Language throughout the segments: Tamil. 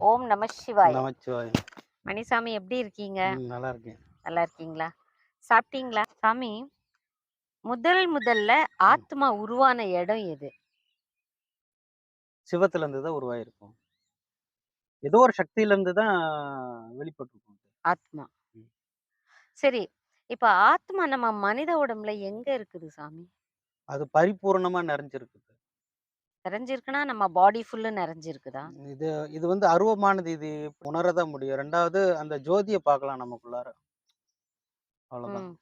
ஓம் நம சிவாய. நமச்சிவாயம். மணிசாமி எப்படி இருக்கீங்க? நல்லா இருக்கேன். நல்லா இருக்கீங்களா? சாப்பிட்டீங்களா? சாமி, முதல்ல ம். ஆத்மா உருவான இடம் எது? சிவத்துல இருந்து தான் உருவாயிருக்கும். ஏதோ ஒரு சக்தியில இருந்து தான் வெளிப்பட்டிருக்கும். ஆத்மா. ம். சரி. இப்ப ஆத்மா நம்ம மனித உடம்புல எங்க இருக்குது சாமி? அது பரிபூரணமா நிறைஞ்சிருக்குது. நிறைஞ்சிருக்குன்னா நம்ம பாடி ஃபுல்லு நிறைஞ்சிருக்குதா? இது இது வந்து அருவமானது. இது உணரதான் முடியும். 2வது அந்த ஜோதிய பார்க்கலாம் நமக்குள்ளார. அவ்வளோதான். ம்.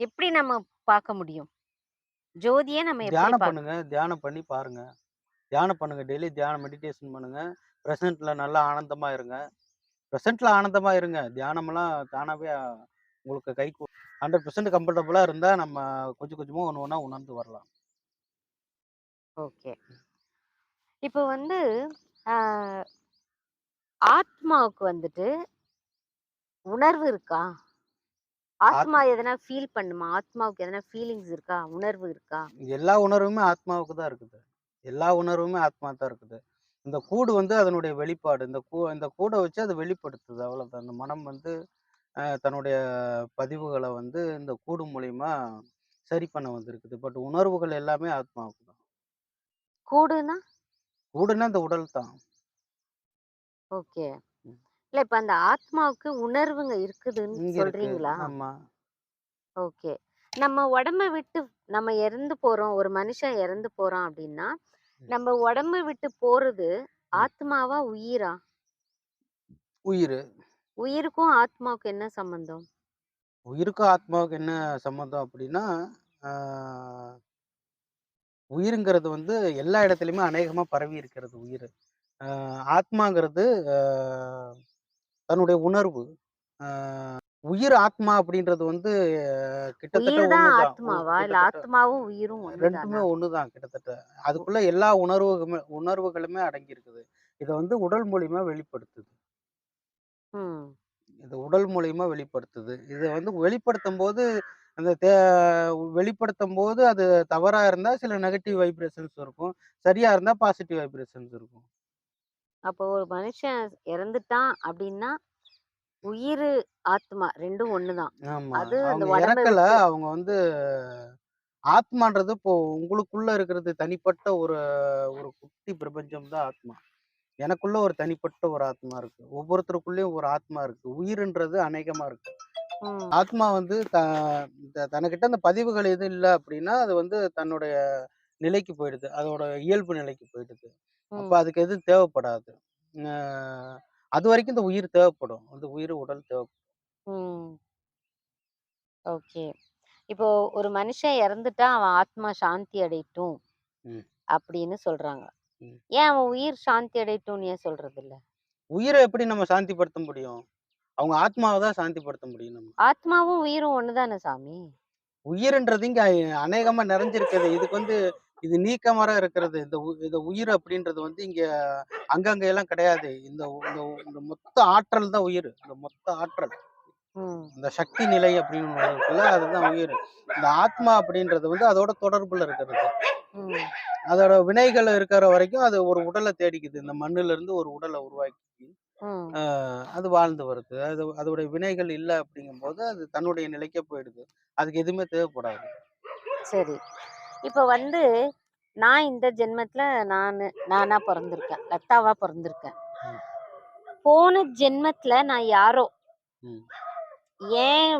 எப்படி நம்ம பார்க்க முடியும்? ஜோதிய நம்ம எப்படி தியானம் பார்க்க? பண்ணுங்க. தியானம் பண்ணி பாருங்க. தியானம் பண்ணுங்க. டெய்லி தியானம் மெடிடேஷன் பண்ணுங்க. பிரசன்ட்ல நல்லா ஆனந்தமா இருங்க. பிரசன்ட்ல ஆனந்தமா இருங்க. தியானம்லாம் தானாவே உங்களுக்கு கைகூடும். 100% கம்ஃபர்டபுளா இருந்தா நம்ம கொஞ்சம் கொஞ்சமா ஒண்ணு ஒண்ணா உணர்ந்து வரலாம். ஓகே. இப்போ வந்து ஆ ஆத்மாவுக்கு வந்துட்டு உணர்வு இருக்கா? ஆத் ஆத்மா எதனா ஃபீல் பண்ணுமா? ஆத்மாவுக்கு எதனா ஃபீலிங்ஸ் இருக்கா? உணர்வு இருக்கா? எல்லா உணர்வுமே ஆத்மாவுக்கு தான் இருக்குது. எல்லா உணர்வுமே ஆத்மா தான் இருக்குது. இந்த கூடு வந்து அதனுடைய வெளிப்பாடு. இந்த கூட வச்சு அது வெளிப்படுத்துது அவ்வளோதான். அந்த மனம் வந்து தன்னுடைய பதிவுகள வந்து இந்த கூடு மூலியமா சரி பண்ண வந்திருக்குது. பட் உணர்வுகள் எல்லாமே ஆத்மாவுக்கு தான். கூடுன்னா? கூடுன்னா இந்த உடல் தான். ஓகே. ம். இல்ல இப்ப அந்த ஆத்மாவுக்கு உணர்வுங்க இருக்குதுன்னு இங்க இருக்கு. சொல்றீங்களா? ஆமா. ஓகே. நம்ம உடம்ப விட்டு நம்ம இறந்து போறோம். ஒரு மனுஷன் இறந்து போறான் அப்டின்னா, ம். நம்ம உடம்ப விட்டு போறது ம். ஆத்மாவா? உயிரா? உயிரு. உயிருக்கும் ஆத்மாவுக்கும் என்ன சம்மந்தம்? உயிருக்கும் ஆத்மாவுக்கும் என்ன சம்மந்தம் அப்டின்னா, ஆ உயிருங்கிறது வந்து எல்லா இடத்துலயுமே அநேகமா பரவி இருக்கிறது உயிரு. ஆத்மாங்கிறது அ தன்னுடைய உணர்வு. அ உயிர், ஆத்மா அப்படின்றது வந்து கிட்டத்தட்ட உயிர் தான் ஒண்ணுதான். ஆத்மாவா? இல்ல கிட்டத்தட்ட ஆத்மாவும் உயிரும் 2மே ஒண்ணுதானா? ஒண்ணுதான் கிட்டத்தட்ட. உ அதுக்குள்ள எல்லா உணர்வுகளுமே அடங்கியிருக்குது. இத வந்து உடல் மூலியமா வெளிப்படுத்துது. ம். இது உடல் மூலியமா வெளிப்படுத்துது. இத வந்து வெளிப்படுத்தும்போது, அந்த வெளிப்படுத்தும்போது அது தவறா இருந்தா சில நெகட்டிவ் வைப்ரேஷன்ஸ் இருக்கும். சரியா இருந்தா பாசிட்டிவ் வைப்ரேஷன்ஸ் இருக்கும். அப்போ ஒரு மனுஷன் இறந்துட்டான் அப்டின்னா, உயிரு, ஆத்மா 2ம் ஒண்ணுதான். ஆமா. அது அந்த அவங்க உடம்ப இறக்கல. விட்டு அவங்க வந்து ஆத்மான்றது இப்போ உங்களுக்குள்ள இருக்கிறது தனிப்பட்ட ஒரு ஒரு குட்டி பிரபஞ்சம் தான் ஆத்மா. எனக்குள்ள ஒரு தனிப்பட்ட ஒரு ஆத்மா இருக்கு. ஒவ்வொருத்தருக்குள்ளயும் ஒரு ஆத்மா இருக்கு. உயிருன்றது அநேகமா இருக்கு. ம், ஆத்மா வந்து தனக்கிட்ட அந்த பதிவுகள் எதுவும் இல்ல அப்படின்னா, அது வந்து தன்னுடைய நிலைக்கு போயிடுது. அதோட இயல்பு நிலைக்கு போயிடுது. அப்ப ம், அதுக்கு எதுவும் தேவைப்படாது. அ அதுவரைக்கும் இந்த உயிர் தேவைப்படும். அந்த உயிர், உடல் தேவைப்படும். ம். ஓகே. இப்போ ஒரு மனுஷன் இறந்துட்டா, அவன் ஆத்மா சாந்தி அடையட்டும் ம், அப்படின்னு சொல்றாங்க. ம். ஏன் அவன் உயிர் சாந்தி அடையட்டும்னு ஏன் சொல்றதில்ல? உயிர எப்படி நம்ம சாந்திப்படுத்த முடியும்? அவங்க ஆத்மாவ தான் சாந்திப்படுத்த முடியும் நம்ம. ஆத்மாவும் உயிரும் ஒண்ணுதானே சாமி? உயிர்ன்றது இங்க அநேகமா நிறைஞ்சிருக்குது. இதுக்கு வந்து இது நீக்கமற இருக்கிறது. இந்த உயிர் அப்படின்றது வந்து இங்க அங்கங்க எல்லாம் கிடையாது. இந்த இந்த மொத்த ஆற்றல் தான் உயிர். இந்த மொத்த ஆற்றல். ம், இந்த சக்தி நிலை அப்படின்னு ஒண்ணு இருக்குல்ல, அதுதான் உயிர். இந்த ஆத்மா அப்படின்றது வந்து அதோட தொடர்புல இருக்கிறது. ம், அதோட வினைகள் இருக்கிற வரைக்கும் அது ஒரு உடல தேடிக்குது. இந்த மண்ணுல இருந்து ஒரு உடல உருவாக்கி, ம். அ அது வாழ்ந்து வருது. அதோடைய வினைகள் இல்ல அப்படிங்கும்போது, அது தன்னுடைய நிலைக்கே போயிடுது. அதுக்கு எதுவுமே தேவைப்படாது. சரி. இப்ப வந்து நான் இந்த ஜென்மத்தில நானா பொறந்திருக்கேன். லதாவா பொறந்திருக்கேன். ம், போன ஜென்மத்தில நான் யாரோ, ம். ஏன்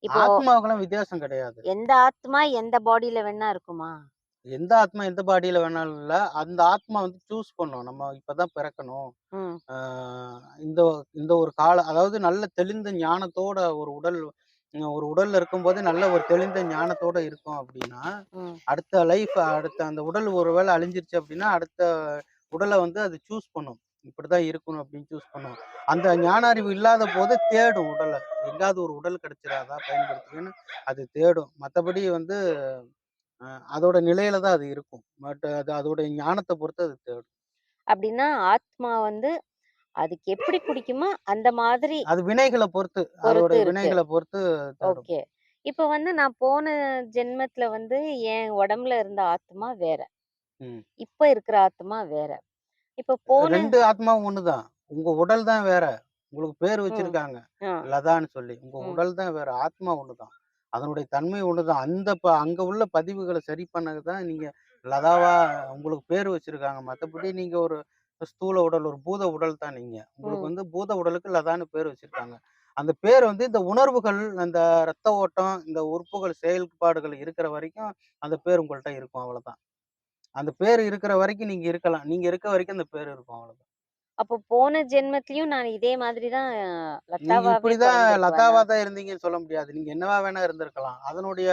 இப்போ ஆத்மாவுக்கெல்லாம் வித்தியாசம் கிடையாது. எந்த ஆத்மா எந்த பாடியில வேணா இருக்குமா? எந்த ஆத்மா எந்த பாடியில வேணாலும் இல்ல. அந்த ஆத்மா வந்து சூஸ் பண்ணும். நம்ம இப்பதான் பிறக்கணும். ம், ஆ இந்த இந்த ஒரு அதாவது நல்ல தெளிந்த ஞானத்தோட ஒரு உடல்ல இருக்கும்போதே நல்ல ஒரு தெளிந்த ஞானத்தோட இருக்கும் அப்டின்னா, ம், அடுத்த அந்த உடல் ஒரு வேள அழிஞ்சிருச்சு அப்டின்னா, அடுத்த உடல வந்து அது சூஸ் பண்ணும். இப்படிதான் இருக்கணும் அப்டின்னு சூஸ் பண்ணும். அந்த ஞான அறிவு இல்லாத போது தேடும் உடல. எங்கேயாவது ஒரு உடல் கிடைச்சிராதா பயன்படுத்துவேன்னு அது தேடும். மத்தபடி வந்து அ அதோட நிலையில தான் அது இருக்கும். அதோட ஞானத்த பொறுத்து அது தேடும். அப்டின்னா ஆத்மா வந்து அதுக்கு எப்படி பிடிக்குமோ அந்த மாதிரி அது வினைகள பொறுத்து, அதோட பொறுத்து இருக்கு. வினைகள பொறுத்து தேடும். ஓகே. இப்ப வந்து நான் போன ஜென்மத்தில வந்து என் உடம்புல இருந்த ஆத்மா வேற. ம். இப்ப இருக்கிற ஆத்மா வேற. இப்ப போன 2 ஆத்மாவும் ஒண்ணுதான். உங்க உடல் தான் வேற. உங்களுக்கு பேர் ம். வச்சிருக்காங்க. ஆ. லதான்னு சொல்லி. உங்க ம். உடல் தான் வேற. ஆத்மா ஒண்ணுதான். அதனுடைய தன்மை ஒண்ணுதான். அங்க உள்ள பதிவுகள சரி பண்ணது தான் நீங்க லதாவா உங்களுக்கு பேரு வச்சிருக்காங்க. மத்தபடி நீங்க ஒரு ஸ்தூல உடல், ஒரு பூத உடல் தான் நீங்க. உங்களுக்கு ம். வந்து பூத உடலுக்கு லதான்னு பேர் வச்சிருக்காங்க. அந்த பேர் வந்து இந்த உணர்வுகள், அந்த ரத்த ஓட்டம், இந்த உறுப்புகள் செயல்பாடுகள் இருக்கிற வரைக்கும் அந்த பேர் உங்கள்ட்ட இருக்கும். அவ்வளதான். அந்த பேர் இருக்கிற வரைக்கும் நீங்க இருக்கலாம். நீங்க இருக்க வரைக்கும் அந்த பேர் இருக்கும். அவ்வளதான். அப்போ போன ஜென்மத்திலயும் நான் இதே மாதிரி தான் நீங்க லதாவாவே இப்படிதான் பொறந்திருக்குவேனா? லதாவா தான் இருந்தீங்கன்னு சொல்ல முடியாது. நீங்க என்னவா வேணா இருந்திருக்கலாம். அதனுடைய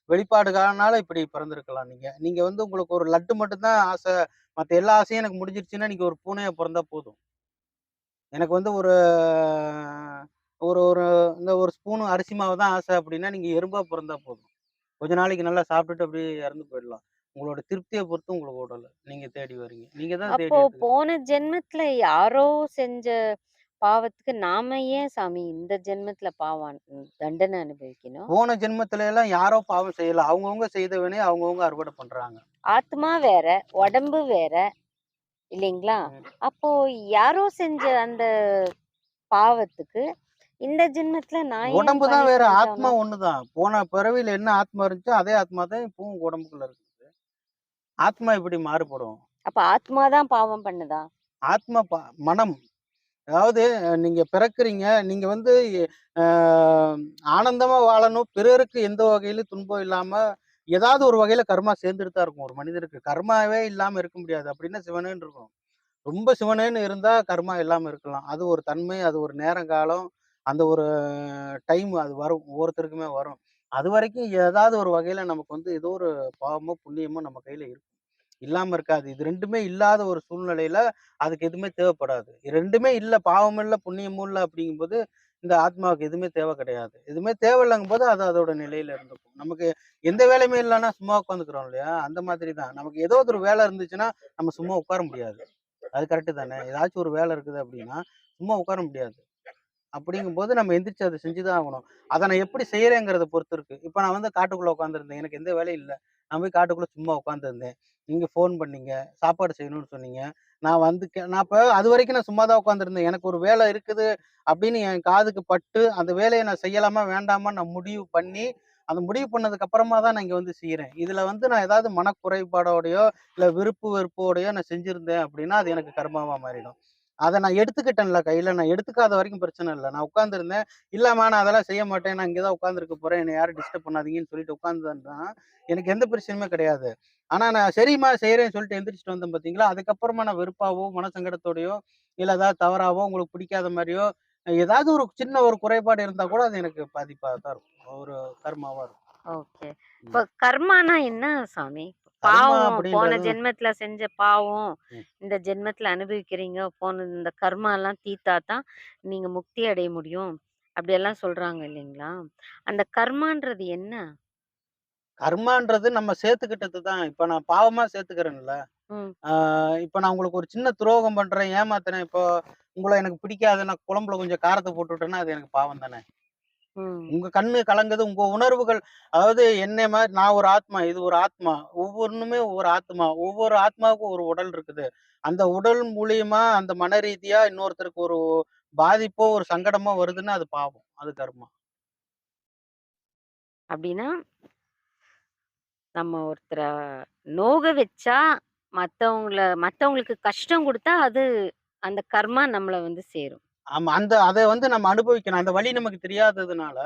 வெளிப்பாடுகானால இப்படி பிறந்திருக்கலாம் நீங்க. நீங்க வந்து உங்களுக்கு ஒரு லட்டு மட்டும் தான் ஆசை. மத்த எல்லா ஆசையும் எனக்கு முடிஞ்சிருச்சுன்னா, நீங்க ஒரு பூனையா பொறந்தா போதும். எனக்கு வந்து ஒரு ஒரு ஒரு இந்த ஒரு ஸ்பூன் அரிசி மாவு தான் ஆசை அப்படின்னா, நீங்க எறும்பா பொறந்தா போதும். கொஞ்ச நாளைக்கு நல்லா சாப்பிட்டுட்டு அப்படியே இறந்து போயிடலாம். உங்களோட திருப்திய பொறுத்து உங்களுக்கு உடலு. நீங்க தேடி வரீங்க. நீங்க தான் அப்போ தேடி எடுத்துக்கிறீங்க. போன ஜென்மத்துல யாரோ செஞ்ச பாவத்துக்கு நாம ஏன் சாமி இந்த ஜென்மத்துல தண்டனை அனுபவிக்கணும்? போன ஜென்மத்துல எல்லாம் யாரோ பாவம் செய்யல. அவங்கவங்க செய்த வினைய அவங்கவங்க அறுவடை பண்றாங்க. ஆத்மா வேற, உடம்பு வேற இல்லைங்களா? ம். அப்போ யாரோ செஞ்ச அந்த பாவத்துக்கு இந்த ஜென்மத்துல நான் ஏன் உடம்பு தான் வேற. பனிஷ்மென்ட் ஆத்மா ஆவணும்? ஒண்ணுதான். போன பிறவியில என்ன ஆத்மா இருந்துச்சோ, அதே ஆத்மா தான் இப்பவும் உங்க உடம்புக்குள்ள இருக்கு. ஆத்மா எப்படி மாறுபடும்? அப்ப ஆத்மா தான் பாவம் பண்ணுதா? ஆத்மா மனம். அதாவது நீங்க பிறக்குறீங்க. நீங்க வந்து அ ஆனந்தமா வாழணும். பிறருக்கு எந்த வகையிலும் துன்பம் இல்லாம, ஏதாவது ஒரு வகையில கர்மா சேர்ந்துட்டு தான் இருக்கும் ஒரு மனிதருக்கு. கர்மாவே இல்லாம இருக்க முடியாது. அப்படின்னா சிவனேன்னு இருக்கணும். ரொம்ப சிவனேன்னு இருந்தா கர்மா இல்லாம இருக்கலாம். அது ஒரு தன்மை, அது ஒரு நேரம் காலம், அந்த ஒரு டைம் அது வரும். ஒவ்வொருத்தருக்குமே வரும். அதுவரைக்கும் ஏதாவது ஒரு வகையில நமக்கு வந்து ஏதோ ஒரு பாவமோ, புண்ணியமோ நம்ம கையில இருக்கும். இல்லாம இருக்காது. இது 2மே இல்லாத ஒரு சூழ்நிலையில அதுக்கு எதுவுமே தேவைப்படாது. 2மே இல்ல, பாவமும் இல்ல, புண்ணியமும் இல்ல அப்படிங்கும்போது, இந்த ஆத்மாவுக்கு எதுவுமே தேவை கிடையாது. எதுவுமே தேவையில்லங்கும்போது அது அதோட நிலையில இருந்துக்கும். நமக்கு எந்த வேலையுமே இல்லன்னா சும்மா உட்காந்துக்கிறோம் இல்லையா? அந்த மாதிரி தான். நமக்கு ஏதோ ஒரு வேலை இருந்துச்சுன்னா, நம்ம சும்மா உட்கார முடியாது. அது கரெக்ட்டு தானே? ஏதாச்சும் ஒரு வேலை இருக்குது அப்படின்னா, சும்மா உட்கார முடியாது. அப்படிங்கும்போது நம்ம எந்திரிச்சு அத செஞ்சு தான் ஆகணும். அத நான் எப்படி செய்றேங்கிறத பொறுத்து இருக்கு. இப்ப நான் வந்து காட்டுக்குள்ள உட்கார்ந்திருந்தேன். எனக்கு எந்த வேலையும் இல்ல. நான் போய் காட்டுக்குள்ள சும்மா உட்கார்ந்திருந்தேன். நீங்க ஃபோன் பண்ணீங்க. சாப்பாடு செய்யணும்னு சொன்னீங்க. நான் வந்து நான் அப்ப அதுவரைக்கும் நான் சும்மா தான் உட்கார்ந்திருந்தேன். எனக்கு ஒரு வேலை இருக்குது அப்படின்னு என் காதுக்கு பட்டு, அந்த வேலைய நான் செய்யலாமா, வேண்டாமான்னு நான் முடிவு பண்ணி, அந்த முடிவு பண்ணதுக்கு அப்புறமா தான் நான் இங்க வந்து செய்றேன். இதுல வந்து நான் ஏதாவது மனக்குறைபாடோடையோ, இல்ல விருப்பு வெறுப்போடையோ நான் செஞ்சிருந்தேன் அப்படின்னா, அது எனக்கு கர்மாவா மாறிடும். அத நான் எடுத்துக்கிட்டேன்ல கையில. நான் எடுத்துக்காத வரைக்கும் பிரச்சனை இல்ல. நான் உட்கார்ந்திருந்தேன். இல்லம்மா நான் அதெல்லாம் செய்ய மாட்டேன். நான் இங்க தான் உட்கார்ந்திருக்க போறேன். என்னை யாரும் டிஸ்டர்ப் பண்ணாதீங்கன்னு சொல்லிட்டு உட்கார்ந்தேன்னா, எனக்கு எந்த பிரச்சனையுமே கிடையாது. ஆனா நான் சரிம்மா செய்றேன்னு சொல்லிட்டு எந்திரிச்சுட்டு வந்தேன் பார்த்தீங்களா, அதுக்கப்புறமா நான் வெறுப்பாவோ, மனசங்கடத்தோடயோ, இல்ல ஏதாவது தவறாவோ, உங்களுக்கு பிடிக்காத மாரியோ, ஏதாவது ஒரு சின்ன ஒரு குறைபாடு இருந்தா கூட அது எனக்கு பாதிப்பா தான் இருக்கும். ஒரு கர்மாவா இருக்கும். ஓகே. ம். இப்ப கர்மானா என்ன சாமி? கர்மா பாவம் போன அப்படின்றது ஜென்மத்துல செஞ்ச பாவம், ம். இந்த ஜென்மத்துல அனுபவிக்கிறீங்க. போன இந்த கர்மாலாம் தீத்தா தான் நீங்க முக்தி அடைய முடியும். அப்படியெல்லாம் சொல்றாங்க இல்லைங்களா? அந்த கர்மான்றது என்ன? கர்மான்றது நம்ம சேர்த்துக்கிட்டது தான். இப்ப நான் பாவமா சேர்த்துக்கிறேன்ல. ம், ஆ இப்ப நான் உங்களுக்கு ஒரு சின்ன துரோகம் பண்றேன், ஏமாத்துறேன். இப்போ உங்கள எனக்கு பிடிக்காது. நான் குழம்புல கொஞ்சம் காரத்த போட்டு விட்டேன்னா, அது எனக்கு பாவம் தானே! ம். உங்க கண்ணு கலங்குது, உங்க உணர்வுகள் அதாவது என்னைய மாரி நான் ஒரு ஆத்மா, இது ஒரு ஆத்மா. ஒவ்வொன்னுமே ஒவ்வொரு ஆத்மா. ஒவ்வொரு ஆத்மாவுக்கும் ஒரு உடல் இருக்குது. அந்த உடல் மூலியமா அந்த மன ரீதியா இன்னொருத்தருக்கு ஒரு பாதிப்போ, ஒரு சங்கடமோ வருதுன்னா, அது பாவம். அது கர்மா. அப்படின்னா, நம்ம ஒருத்தர நோக வச்சா, மத்தவங்களுக்கு கஷ்டம் குடுத்தா, அது அந்த கர்மா நம்மள வந்து சேரும். ஆமா. அத வந்து நம்ம அனுபவிக்கணும். அந்த வலி நமக்கு தெரியாததுனால,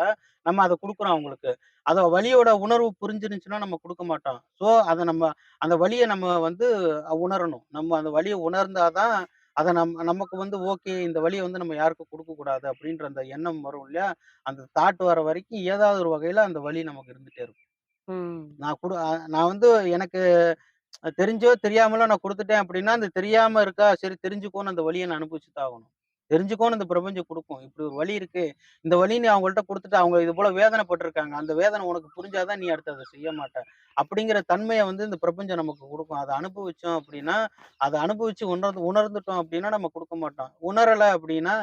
நம்ம அத குடுக்குறோம் அவங்களுக்கு. அத வலியோட உணர்வு புரிஞ்சிருந்துச்சுன்னா நம்ம குடுக்க மாட்டோம். ஸோ, அத நம்ம அந்த வலிய நம்ம வந்து உணரணும். நம்ம அந்த வலிய உணர்ந்தா தான், அத நமக்கு வந்து ஓகே இந்த வலிய வந்து நம்ம யாருக்கும் குடுக்கக்கூடாது அப்படின்ற அந்த எண்ணம் வரும் இல்லையா? அந்த தாட் வர வரைக்கும் ஏதாவது ஒரு வகையில அந்த வலி நமக்கு இருந்துட்டே இருக்கும். ம். நான் வந்து எனக்கு தெரிஞ்சோ, தெரியாமலோ நான் குடுத்துட்டேன் அப்படின்னா, அந்த தெரியாம இருக்கா, சரி தெரிஞ்சுக்கோன்னு அந்த வலிய நான் அனுபவிச்சு தான் ஆகணும். தெரிஞ்சுக்கோன்னு இந்த பிரபஞ்சம் குடுக்கும். இப்படி ஒரு வலி இருக்கு. இந்த வலி நீ அவங்கள்ட்ட குடுத்துட்ட, அவங்க இது போல வேதனைப்பட்டுருக்காங்க. அந்த வேதனை உனக்கு புரிஞ்சா தான் நீ அடுத்து அத செய்ய மாட்ட. அப்படிங்கிற தன்மைய வந்து இந்த பிரபஞ்சம் நமக்கு குடுக்கும். அத அனுபவிச்சோம் அப்படின்னா, அத அனுபவிச்சு உணர்ந்துட்டோம் அப்படின்னா, நம்ம குடுக்க மாட்டோம். உணரல அப்படின்னா,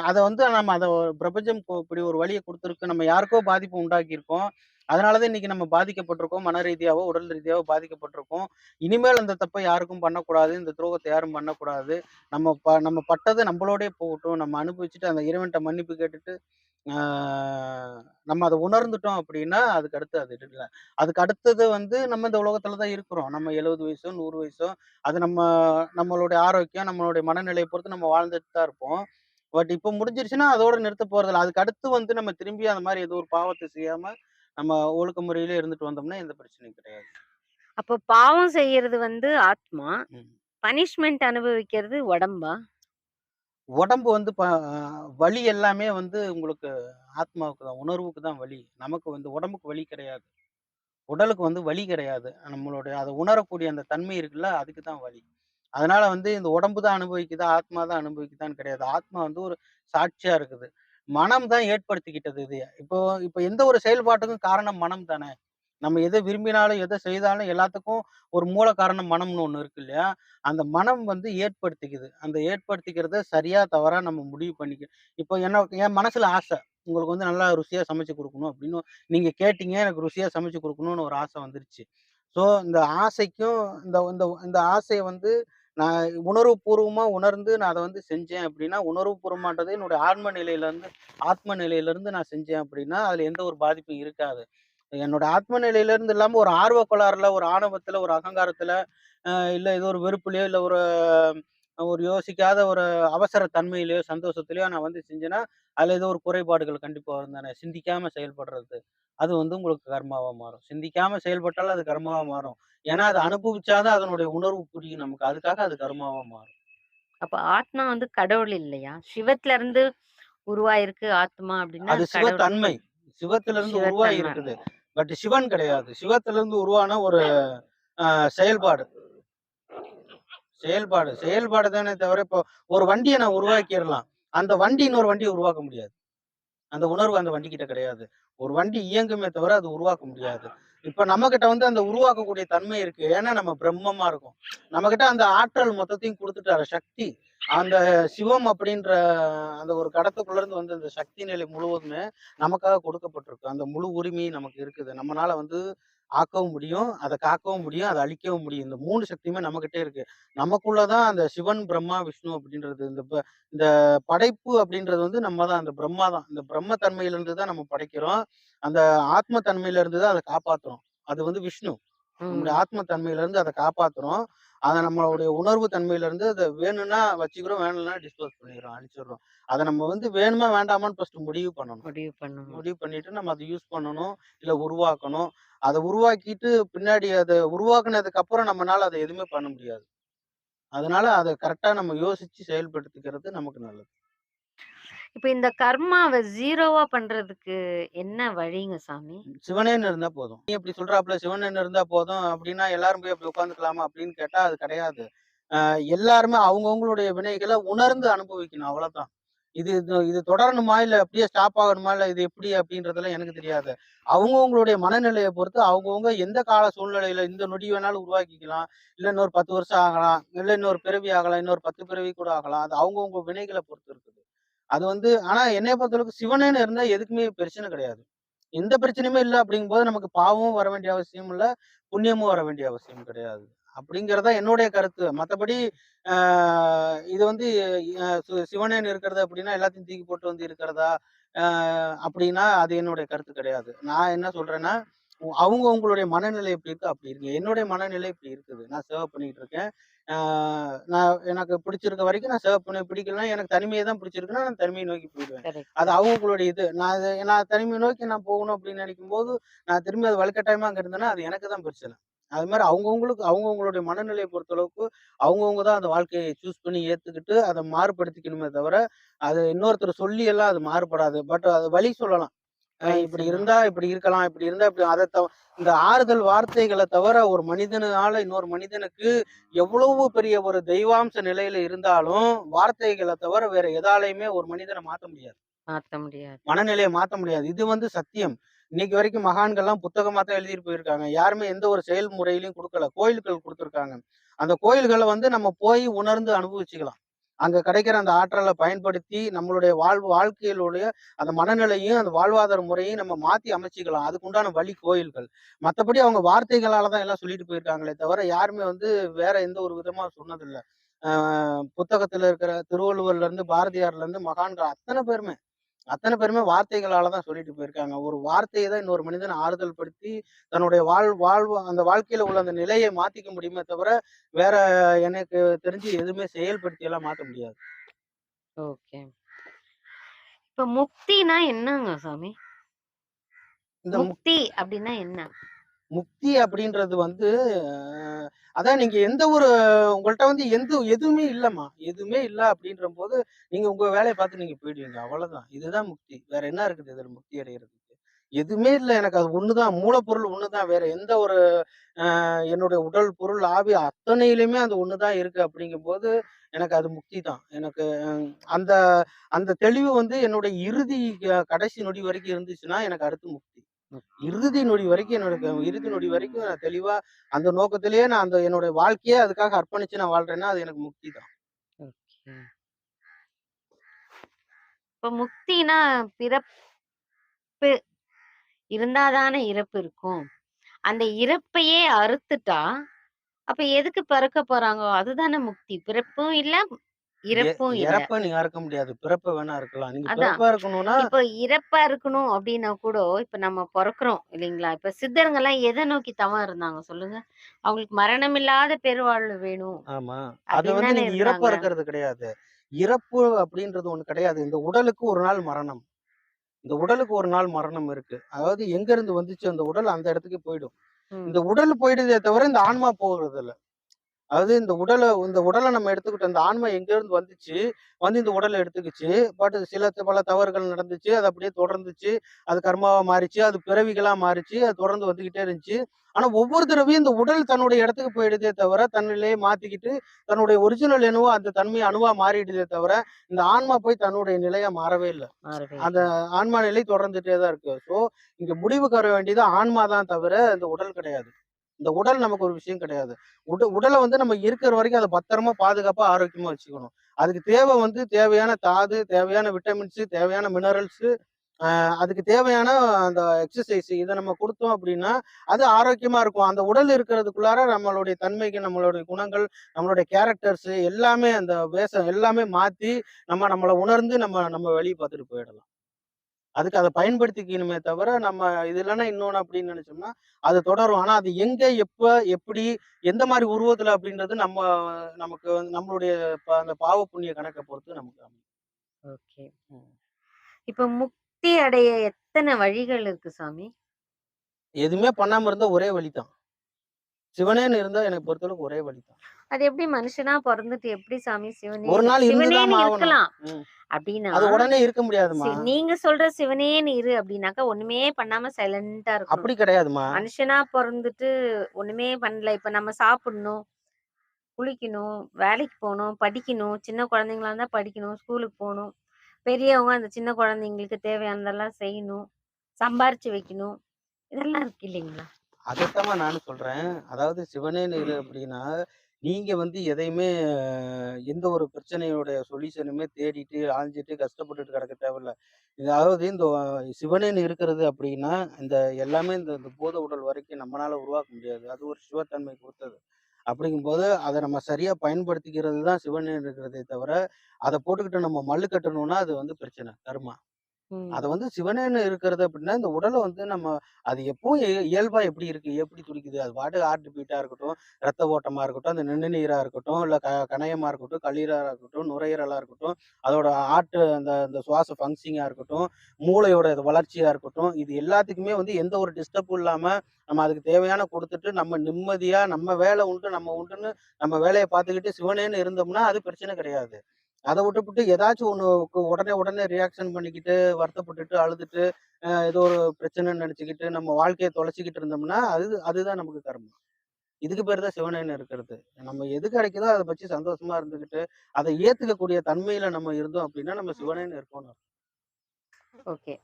அத வந்து நம்ம பிரபஞ்சம் இப்படி ஒரு வலிய குடுத்துருக்கு. நம்ம யாருக்கோ பாதிப்பு உண்டாக்கியிருக்கோம். அதனாலதான் இன்னைக்கு நம்ம பாதிக்கப்பட்டிருக்கோம். மன ரீதியாவோ, உடல் ரீதியாவோ பாதிக்கப்பட்டிருக்கோம். இனிமேல் அந்த தப்ப யாருக்கும் பண்ணக்கூடாது. இந்த துரோகத்த யாரும் பண்ணக்கூடாது. நம்ம பட்டது நம்மளோடயே போகட்டும். நம்ம அனுபவிச்சுட்டு அந்த இறைவன்ட்ட மன்னிப்பு கேட்டுட்டு, ஆ நம்ம அத உணர்ந்துட்டோம் அப்படின்னா, அதுக்கு அடுத்து அது இல்ல. அதுக்கு அடுத்தது வந்து நம்ம இந்த உலகத்துல தான் இருக்கிறோம். நம்ம 70 வயசோ, 100 வயசோ, அது நம்மளுடைய ஆரோக்கியம், நம்மளுடைய மனநிலைய பொறுத்து நம்ம வாழ்ந்துட்டு தான் இருப்போம். பட் இப்ப முடிஞ்சிருச்சுன்னா, அதோட நிறுத்த போறதில்ல. அதுக்கு அடுத்து வந்து நம்ம திரும்பி அந்த மாரி ஏதோ ஒரு பாவத்த செய்யாம, நம்ம ஒழுக்க முறையிலே இருந்துட்டு வந்தோம்னா, எந்த பிரச்சனையும் கிடையாது. அப்போ பாவம் செய்யறது வந்து ஆத்மா. ம். பனிஷ்மென்ட் அனுபவிக்கிறது உடம்பா? உடம்பு வந்து வலி எல்லாமே வந்து உங்களுக்கு ஆத்மாவுக்கு தான், உணர்வுக்கு தான் வலி. நமக்கு வந்து உடம்புக்கு வலி கிடையாது. உடலுக்கு வந்து வலி கிடையாது. நம்மளுடைய அத உணரக்கூடிய அந்த தன்மை இருக்குல்ல, அதுக்கு தான் வலி. அதனால வந்து இந்த உடம்பு தான் அனுபவிக்குதா, ஆத்மா தான் அனுபவிக்குதான்னு கிடையாது. ஆத்மா வந்து ஒரு சாட்சியா இருக்குது. மனம் தான் ஏற்படுத்திக்கிட்டது இது. இப்போ இப்போ எந்த ஒரு செயல்பாட்டுக்கும் காரணம் மனம் தானே! நம்ம எத விரும்பினாலும், எத செய்தாலும் எல்லாத்துக்கும் ஒரு மூல காரணம் மனம்னு ஒண்ணு இருக்கு இல்லையா? அந்த மனம் வந்து ஏற்படுத்திக்குது. அந்த ஏற்படுத்திக்கிறத சரியா, தவறா நம்ம முடிவு இப்போ என் மனசுல ஆசை. உங்களுக்கு வந்து நல்லா ருசியா சமைச்சு குடுக்கணும் அப்படின்னு நீங்க கேட்டீங்க. எனக்கு ருசியா சமைச்சு குடுக்கணும்னு ஒரு ஆசை வந்துருச்சு. ஸோ இந்த ஆசைக்கும் இந்த இந்த இந்த ஆசைய வந்து நான் உணர்வுபூர்வமா உணர்ந்து நான் அத வந்து செஞ்சேன் அப்படின்னா, உணர்வுபூர்வமான்றது என்னுடைய ஆத்ம நிலையிலருந்து நான் செஞ்சேன் அப்படின்னா, அதுல எந்த ஒரு பாதிப்பும் இருக்காது. என்னோட ஆத்ம நிலையிலருந்து இல்லாம ஒரு ஆர்வ கோளாறுல, ஒரு ஆணவத்துல, ஒரு அகங்காரத்துல, இல்ல ஏதோ ஒரு வெறுப்புலயோ, இல்ல ஒரு ஒரு யோசிக்காத ஒரு அவசர தன்மையிலயோ, சந்தோஷத்திலயோ நான் வந்து செஞ்சேன்னா, அதுல ஏதோ ஒரு குறைபாடுகள் கண்டிப்பா வரும் தானே. சிந்திக்காம செயல்படுறது. அது வந்து உங்களுக்கு கர்மாவா மாறும். சிந்திக்காம செயல்பட்டாலும் அது கர்மாவா மாறும். ஏன்னா, அத அனுபவிச்சா தான் அதனுடைய உணர்வு புரியும் நமக்கு. அதுக்காக அது கர்மாவா மாறும். அப்ப ஆத்மா வந்து கடவுள் இல்லையா? சிவத்துல இருந்து உருவாயிருக்கு ஆத்மா அப்படின்னா அது கடவுள் சிவத்தன்மை. சிவத்திலிருந்து உருவாகி சிவத்தன்மை. இருக்குது. பட் சிவன் கிடையாது. சிவத்திலிருந்து உருவான ஒரு அ செயல்பாடு. செயல்பாடு தானே தவிர, இப்போ ஒரு வண்டிய நான் உருவாக்கிர்லாம். அந்த வண்டி இன்னொரு வண்டிய உருவாக்க முடியாது. அந்த உணர்வு அந்த வண்டிகிட்ட கிடையாது. ஒரு வண்டி இயங்குமே தவிர அது உருவாக்க முடியாது. இப்ப நம்மகிட்ட வந்து அந்த உருவாக்கக்கூடிய தன்மை இருக்கு. ஏன்னா நம்ம பிரம்மமா இருக்கோம். நம்மகிட்ட அந்த ஆற்றல் மொத்தத்தையும் குடுத்துட்டாரு. சக்தி. அந்த சிவம் அப்படின்ற அந்த ஒரு கடத்துக்குள்ள இருந்து வந்த அந்த சக்தி நிலை முழுவதுமே நமக்காக கொடுக்கப்பட்டிருக்கு. அந்த முழு உரிமையும் நமக்கு இருக்குது. நம்மனால வந்து ஆக்கவும் முடியும், அத காக்கவும் முடியும், அத அழிக்கவும் முடியும். இந்த 3 சக்தியுமே நம்மகிட்டே இருக்கு. நமக்குள்ள தான் அந்த சிவன், பிரம்மா, விஷ்ணு அப்படின்றது இந்த படைப்பு அப்படின்றது வந்து நம்ம தான். அந்த பிரம்மா தான். இந்த பிரம்ம தன்மையிலிருந்து தான் நம்ம படைக்கிறோம். அந்த ஆத்ம தன்மையிலிருந்து தான் அத காப்பாத்துறோம். அது வந்து விஷ்ணு. நம்முடைய ம். ஆத்ம தன்மையிலிருந்து அத காப்பாத்துறோம். அத நம்மளுடைய உணர்வு தன்மையிலிருந்து அத வேணும்னா வச்சுக்கிறோம், வேணாம்னா டிஸ்போஸ் பண்ணிர்றோம், அழிச்சிடுறோம். அத நம்ம வந்து வேணுமா, வேண்டாமான்னு ஃபர்ஸ்ட் முடிவு பண்ணணும். முடிவு பண்ணணும். முடிவு பண்ணிட்டு நம்ம அத யூஸ் பண்ணணும், இல்ல உருவாக்கணும். அத உருவாக்கிட்டு பின்னாடி அத உருவாக்குனதுக்கு அப்புறம் நம்மனால அத எதுவுமே பண்ண முடியாது. அதனால அத கரெக்ட்டா நம்ம யோசிச்சு செயல்படுத்திக்கிறது நமக்கு நல்லது. இப்ப இந்த கர்மாவ ஜீரோவா பண்றதுக்கு என்ன வழிங்க சாமி? சிவனேன்னு இருந்தா போதும். நீ அப்படி சொல்றாப்புல சிவனேன்னு இருந்தா போதும் அப்படின்னா, எல்லாரும் போய் அப்படி உட்காந்துக்கலாமா அப்படின்னு கேட்டா அது கிடையாது. எல்லாருமே அவங்கவங்களுடைய வினைகள உணர்ந்து அனுபவிக்கணும் அவ்வளோதான். இது தொடரணுமா? இல்ல அப்படியே ஸ்டாப் ஆகணுமா? இல்ல இது எப்படி அப்படின்றதெல்லாம் எனக்கு தெரியாது. அவங்கவங்களுடைய மனநிலைய பொறுத்து அவங்கவங்க எந்த கால சூழ்நிலையில இந்த நொடி வேணாலும் உருவாக்கிக்கலாம். இல்ல இன்னொரு 10 வருஷம் ஆகலாம். இல்ல இன்னொரு பிறவி ஆகலாம். இன்னொரு 10 பிறவி கூட ஆகலாம். அது அவங்கவங்க வினைகள பொறுத்து இருக்குது. அது வந்து ஆனா என்னைய பொறுத்தளவுக்கு சிவனேன்னு இருந்தா எதுக்குமே பிரச்சனை கிடையாது. எந்த பிரச்சனையுமே இல்ல அப்படிங்கும்போது நமக்கு பாவமும் வர வேண்டிய அவசியம் இல்ல. புண்ணியமும் வர வேண்டிய அவசியம் கிடையாது. அப்படிங்கிறது தான் என்னுடைய கருத்து. மத்தபடி ஆ இது வந்து சிவனேன்னு இருக்கிறது அப்படின்னா, எல்லாத்தையும் தூக்கி போட்டு வந்து இருக்கிறதா? ஆ அப்படின்னா, அது என்னுடைய கருத்து கிடையாது. நான் என்ன சொல்றேன்னா, அவங்கவங்களுடைய மனநிலை எப்படி இருக்கோ அப்படி இருக்கு. என்னுடைய மனநிலை இப்படி இருக்குது. நான் சேவை பண்ணிட்டு இருக்கேன். ஆ நான் எனக்கு பிடிச்சிருக்க வரைக்கும் நான் சேவை பண்ண பிடிக்கலன்னா, எனக்கு தனிமைய தான் பிடிச்சிருக்குன்னா, நான் தனிமைய நோக்கி போயிடுவேன். கரெக்ட். அது அவங்களுடைய இது. நான் தனிமைய நோக்கி நான் போகணும் அப்படின்னு நினைக்கும்போது, நான் திரும்பி அது வலுக்கட்டாயமா அங்க இருந்தேன்னா, அது எனக்கு தான் பிரச்சனை. அது மாரி அவங்கவங்களுடைய மனநிலைய பொறுத்தளவுக்கு, அவங்கவங்க தான் அந்த வாழ்க்கைய சூஸ் பண்ணி ஏத்துக்கிட்டு, அத மாறுபடுத்திக்கணுமே தவிர, அது இன்னொருத்தர் சொல்லி எல்லாம் அது மாறுபடாது. பட் அது வழி சொல்லலாம். வழி இப்படி சொல்லலாம். இருந்தா இப்படி இருக்கலாம், இப்படி இருந்தா இப்படி இந்த ஆறுதல் வார்த்தைகள தவிர, ஒரு மனிதனால இன்னொரு மனிதனுக்கு எவ்வளவு பெரிய ஒரு தெய்வாம்ச நிலையில இருந்தாலும், வார்த்தைகள தவிர வேற எதாலயுமே ஒரு மனிதன மாத்த முடியாது. மாத்த முடியாது. மனநிலைய மாத்த முடியாது. இது வந்து சத்தியம். இன்னைக்கு வரைக்கும் மகான்கள்லாம் புத்தகமா தான் எழுதிட்டு போயிருக்காங்க. யாருமே எந்த ஒரு செயல்முறையிலயும் குடுக்கல. கோயில்கள் குடுத்துருக்காங்க. அந்த கோயில்கள வந்து நம்ம போய் உணர்ந்து அனுபவிச்சுக்கலாம். அங்க கிடைக்கிற அந்த ஆற்றல பயன்படுத்தி நம்மளுடைய வாழ்க்கையிலுடைய அந்த மனநிலையும், அந்த வாழ்வாதார முறையும் நம்ம மாத்தி அமைச்சுக்கலாம். அதுக்கு உண்டான வழி கோயில்கள். மத்தபடி அவங்க வார்த்தைகளால தான் எல்லாம் சொல்லிட்டு போயிருக்காங்களே தவிர, யாருமே வந்து வேற எந்த ஒரு விதமா சொன்னதில்ல. அ புத்தகத்துல இருக்கிற திருவள்ளுவர்லேருந்து, பாரதியார்லேருந்து மகான்கள் அத்தன பேருமே வார்த்தைகளால தான் சொல்லிட்டு போயிருக்காங்க. ஒரு வார்த்தைய தான் இன்னொரு மனிதன ஆறுதல் படுத்தி, தன்னுடைய அந்த வாழ்க்கையில உள்ள அந்த நிலைய மாத்திக்க முடியுமே தவிர, வேற எனக்கு தெரிஞ்சு எதுவுமே செயல்படுத்தியெல்லாம் மாத்த முடியாது. ஓகே. இப்ப முக்தினா என்னங்க சாமி? இந்த முக்தி அப்டின்னா என்ன? முக்தி அப்படின்றது வந்து, அதான் நீங்க எந்த ஒரு உங்கள்ட்ட வந்து எதுவுமே இல்லம்மா. எதுவுமே இல்ல அப்படின்றபோது, நீங்க உங்க வேலைய பார்த்து நீங்க போயிடுவீங்க. அவ்வளதான். இதுதான் முக்தி. வேற என்ன இருக்குது இதுல முக்தி அடையறதுக்கு? எதுவுமே இல்ல. எனக்கு அது ஒண்ணுதான். மூலப்பொருள் ஒண்ணுதான். வேற எந்த ஒரு என்னுடைய உடல், பொருள், ஆவி அத்தனையிலுமே அது ஒண்ணுதான் இருக்கு அப்படிங்கும்போது, எனக்கு அது முக்தி தான். எனக்கு அந்த அந்த தெளிவு வந்து என்னுடைய இறுதி கடைசி நொடி வரைக்கும் இருந்துச்சுன்னா, எனக்கு அடுத்து முக்தி. முக்தி. இறுதி நொடி வரைக்கும் இறுதி நொடி வரைக்கும் நான் தெளிவா அந்த நோக்கத்திலேயே நான் அந்த என்னுடைய வாழ்க்கையே அதுக்காக அர்ப்பணிச்சு நான் வாழ்றேன்னா, அது எனக்கு முக்தி தான். ஓகே. இப்ப முக்தினா பிறப்பு இருந்தா தானே இறப்பு இருக்கும். அந்த இறப்பையே அறுத்துட்டா, அப்ப எதுக்கு பிறக்க போறாங்க? அதுதானே முக்தி. பிறப்பும் இல்ல, எ இறப்பும் இல்ல. இறப்ப நீங்க அறுக்க முடியாது. பிறப்ப வேணா அறுக்கலாம். நீங்க அதான். பிறப்பா இருக்கணும்னா, இப்ப இறப்பா இருக்கணும் அப்டின்னா கூட, இப்ப நம்ம பொறக்குறோம் இல்லைங்களா? இப்ப சித்தருங்கலாம் எத நோக்கி தவம் இருந்தாங்க சொல்லுங்க? அவங்களுக்கு மரணம் இல்லாத பெருவாழ்வு வேணும் ஆமா. அத அப்டின்னு வந்து தானே நீங்க இறப்ப இருந்தாங்க. அறுக்கிறது கிடையாது. இறப்பு அப்படின்றது ஒண்ணு கிடையாது. இந்த உடலுக்கு ஒரு நாள் மரணம். இந்த உடலுக்கு ஒரு நாள் மரணம் இருக்கு. அதாவது எங்க இருந்து வந்துச்சோ அந்த உடல் அந்த இடத்துக்கு போயிடும். ம். இந்த உடல் போயிடுதே தவிர, இந்த ஆன்மா போறதில்ல. அதாவது இந்த உடல நம்ம எடுத்துக்கிட்டோம். இந்த ஆன்மா எங்கேருந்து வந்துச்சு, வந்து இந்த உடல எடுத்துக்கிச்சு. பட் பல தவறுகள் நடந்துச்சு. அது அப்படியே தொடர்ந்துச்சு. அது கர்மாவா மாறிச்சு. அது பிறவிகளா மாறிச்சு. அது தொடர்ந்து வந்துகிட்டே இருந்துச்சு. ஆனா ஒவ்வொரு தடவையும் இந்த உடல் தன்னுடைய இடத்துக்கு போயிடுதே தவிர, தன்னிலேயே மாத்திக்கிட்டு, தன்னுடைய ஒரிஜினல் என்னவோ அந்த தன்மை அணுவா மாறிடுதே தவிர, இந்த ஆன்மா போய் தன்னுடைய நிலையா மாறவே இல்ல. மாறவே அந்த இல்ல. ஆன்மா நிலை தொடர்ந்துட்டே தான் இருக்கு. ஸோ, இங்க முடிவுக்கு வர வேண்டியது ஆன்மா தான் தவிர, இந்த உடல் கிடையாது. இந்த உடல் நமக்கு ஒரு விஷயம் கிடையாது. உடல வந்து நம்ம இருக்கிற வரைக்கும் அத பத்திரமா, பாதுகாப்பா, ஆரோக்கியமா வச்சுக்கணும். அதுக்கு தேவையான தாது, தேவையான விட்டமின்ஸ், தேவையான மினரல்ஸ், அதுக்கு தேவையான அந்த எக்ஸர்சைஸ் இத நம்ம குடுத்தோம் அப்படின்னா, அது ஆரோக்கியமா இருக்கும். அந்த உடல் இருக்கிறதுக்குள்ளார நம்மளுடைய தன்மைகள், நம்மளுடைய குணங்கள், நம்மளுடைய கேரக்டர்ஸ் எல்லாமே அந்த வேஷம் எல்லாமே மாத்தி, நம்மள உணர்ந்து நம்ம நம்ம வெளிய பார்த்துட்டு போயிடலாம். அதுக்கு அத பயன்படுத்திக்கணுமே தவிர, நம்ம இது இல்லன்னா இன்னொன்னு அப்படின்னு நெனச்சோம்னா, அது தொடரும். ஆனா அது எங்க, எப்ப, எப்படி, எந்த மாரி உருவத்துல அப்படின்றது நமக்கு வந்து நம்மளுடைய அந்த பாவ புண்ணிய கணக்க பொறுத்து நமக்கு அமையும். ஓகே. இப்ப முக்தி அடைய எத்தன வழிகள் இருக்கு சாமி? எதுவுமே பண்ணாம இருந்தா ஒரே வழி தான். சிவனேன்னு இருந்தா எனக்கு பொறுத்தளவுக்கு ஒரே வழி தான். அது எப்படி மனுஷனா பொறந்துட்டு எப்படி சாமி ஒரு சிவனேன்னு நாள் சிவனேன்னு இருந்துதாம்மா ஆவணும். இருக்கலாம். ம். அப்டின்னா, அது உடனே இருக்க முடியாதும்மா. நீங்க சொல்ற சிவனேன்னு இரு அப்டின்னாக்கா, ஒண்ணுமே பண்ணாம சைலன்ட்டா இருக்கணும். அப்படி கிடையாதும்மா. மனுஷனா பொறந்துட்டு ஒண்ணுமே பண்ணல. இப்ப நம்ம சாப்பிடணும், குளிக்கணும், வேலைக்கு போணும், படிக்கணும். சின்ன குழந்தைங்களா இருந்தா படிக்கணும், ஸ்கூலுக்கு போணும். பெரியவங்க அந்த சின்ன குழந்தைங்களுக்கு தேவையானதெல்லாம் செய்யணும். சம்பாரிச்சு வைக்கணும். இதெல்லாம் இருக்கு இல்லைங்களா? அதத்தாம்மா நானும் சொல்றேன். அதாவது சிவனேன்னு இரு அப்படின்னா, நீங்க வந்து எதையுமே எந்த ஒரு பிரச்சனையோட சொல்யூஷனுமே தேடிட்டு, அலைஞ்சுட்டு, கஷ்டப்பட்டுட்டு கிடக்க தேவையில்ல. அதாவது இந்த சிவனேன்னு இருக்கிறது அப்படின்னா, இந்த எல்லாமே இந்த பூத உடல் வரைக்கும் நம்மனால உருவாக்க முடியாது. அது ஒரு சிவத்தன்மை கொடுத்தது. அப்படிங்கும்போது, அத நம்ம சரியா பயன்படுத்திக்கிறது தான் சிவனேன்னு இருக்கிறதே தவிர, அத போட்டுக்கிட்டு நம்ம மல்லு கட்டணும்னா, அது வந்து பிரச்சனை. கர்மா. அத ம். வந்து சிவனேன்னு இருக்கிறது அப்படின்னா, இந்த உடல வந்து நம்ம அது எப்பவும் இயல்பா எப்படி இருக்கு? எப்படி துடிக்குது? அது பாட்டுக்கு ஹார்ட் பீட்டா இருக்கட்டும், ரத்த ஓட்டமா இருக்கட்டும், அந்த நிணநீரா இருக்கட்டும், இல்ல கணையமா இருக்கட்டும், கல்லீரலா இருக்கட்டும், நுரையீரலா இருக்கட்டும், அதோட அந்த அந்த சுவாச ஃபங்ஷனிங்கா இருக்கட்டும், மூளையோட இது வளர்ச்சியா இருக்கட்டும், இது எல்லாத்துக்குமே வந்து எந்த ஒரு டிஸ்டர்பும் இல்லாம, நம்ம அதுக்கு தேவையான குடுத்துட்டு, நம்ம நிம்மதியா நம்ம வேலை உண்டு, நம்ம உண்டுன்னு நம்ம வேலைய பார்த்துக்கிட்டு சிவனேன்னு இருந்தோம்னா, அது பிரச்சனை கிடையாது. அத விட்டுப்புட்டு ஏதாச்சும் ஒண்ணு உடனே உடனே ரியாக்ஷன் பண்ணிக்கிட்டு, வருத்தப்பட்டுட்டு, அழுதுட்டு, ஏதோ ஒரு பிரச்சனைன்னு நெனச்சுக்கிட்டு, நம்ம வாழ்க்கைய தொலைச்சுக்கிட்டு இருந்தோம்னா, அதுதான் நமக்கு கர்மம். இதுக்கு பேரு தான் சிவனேன்னு இருக்கிறது. நம்ம எது கிடைக்குதோ அத வச்சு சந்தோஷமா இருந்துகிட்டு, அத ஏத்துக்கக்கூடிய தன்மையில நம்ம இருந்தோம் அப்டின்னா, நம்ம சிவனேன்னு இருக்கோம்னு அர்த்தம். ஓகே.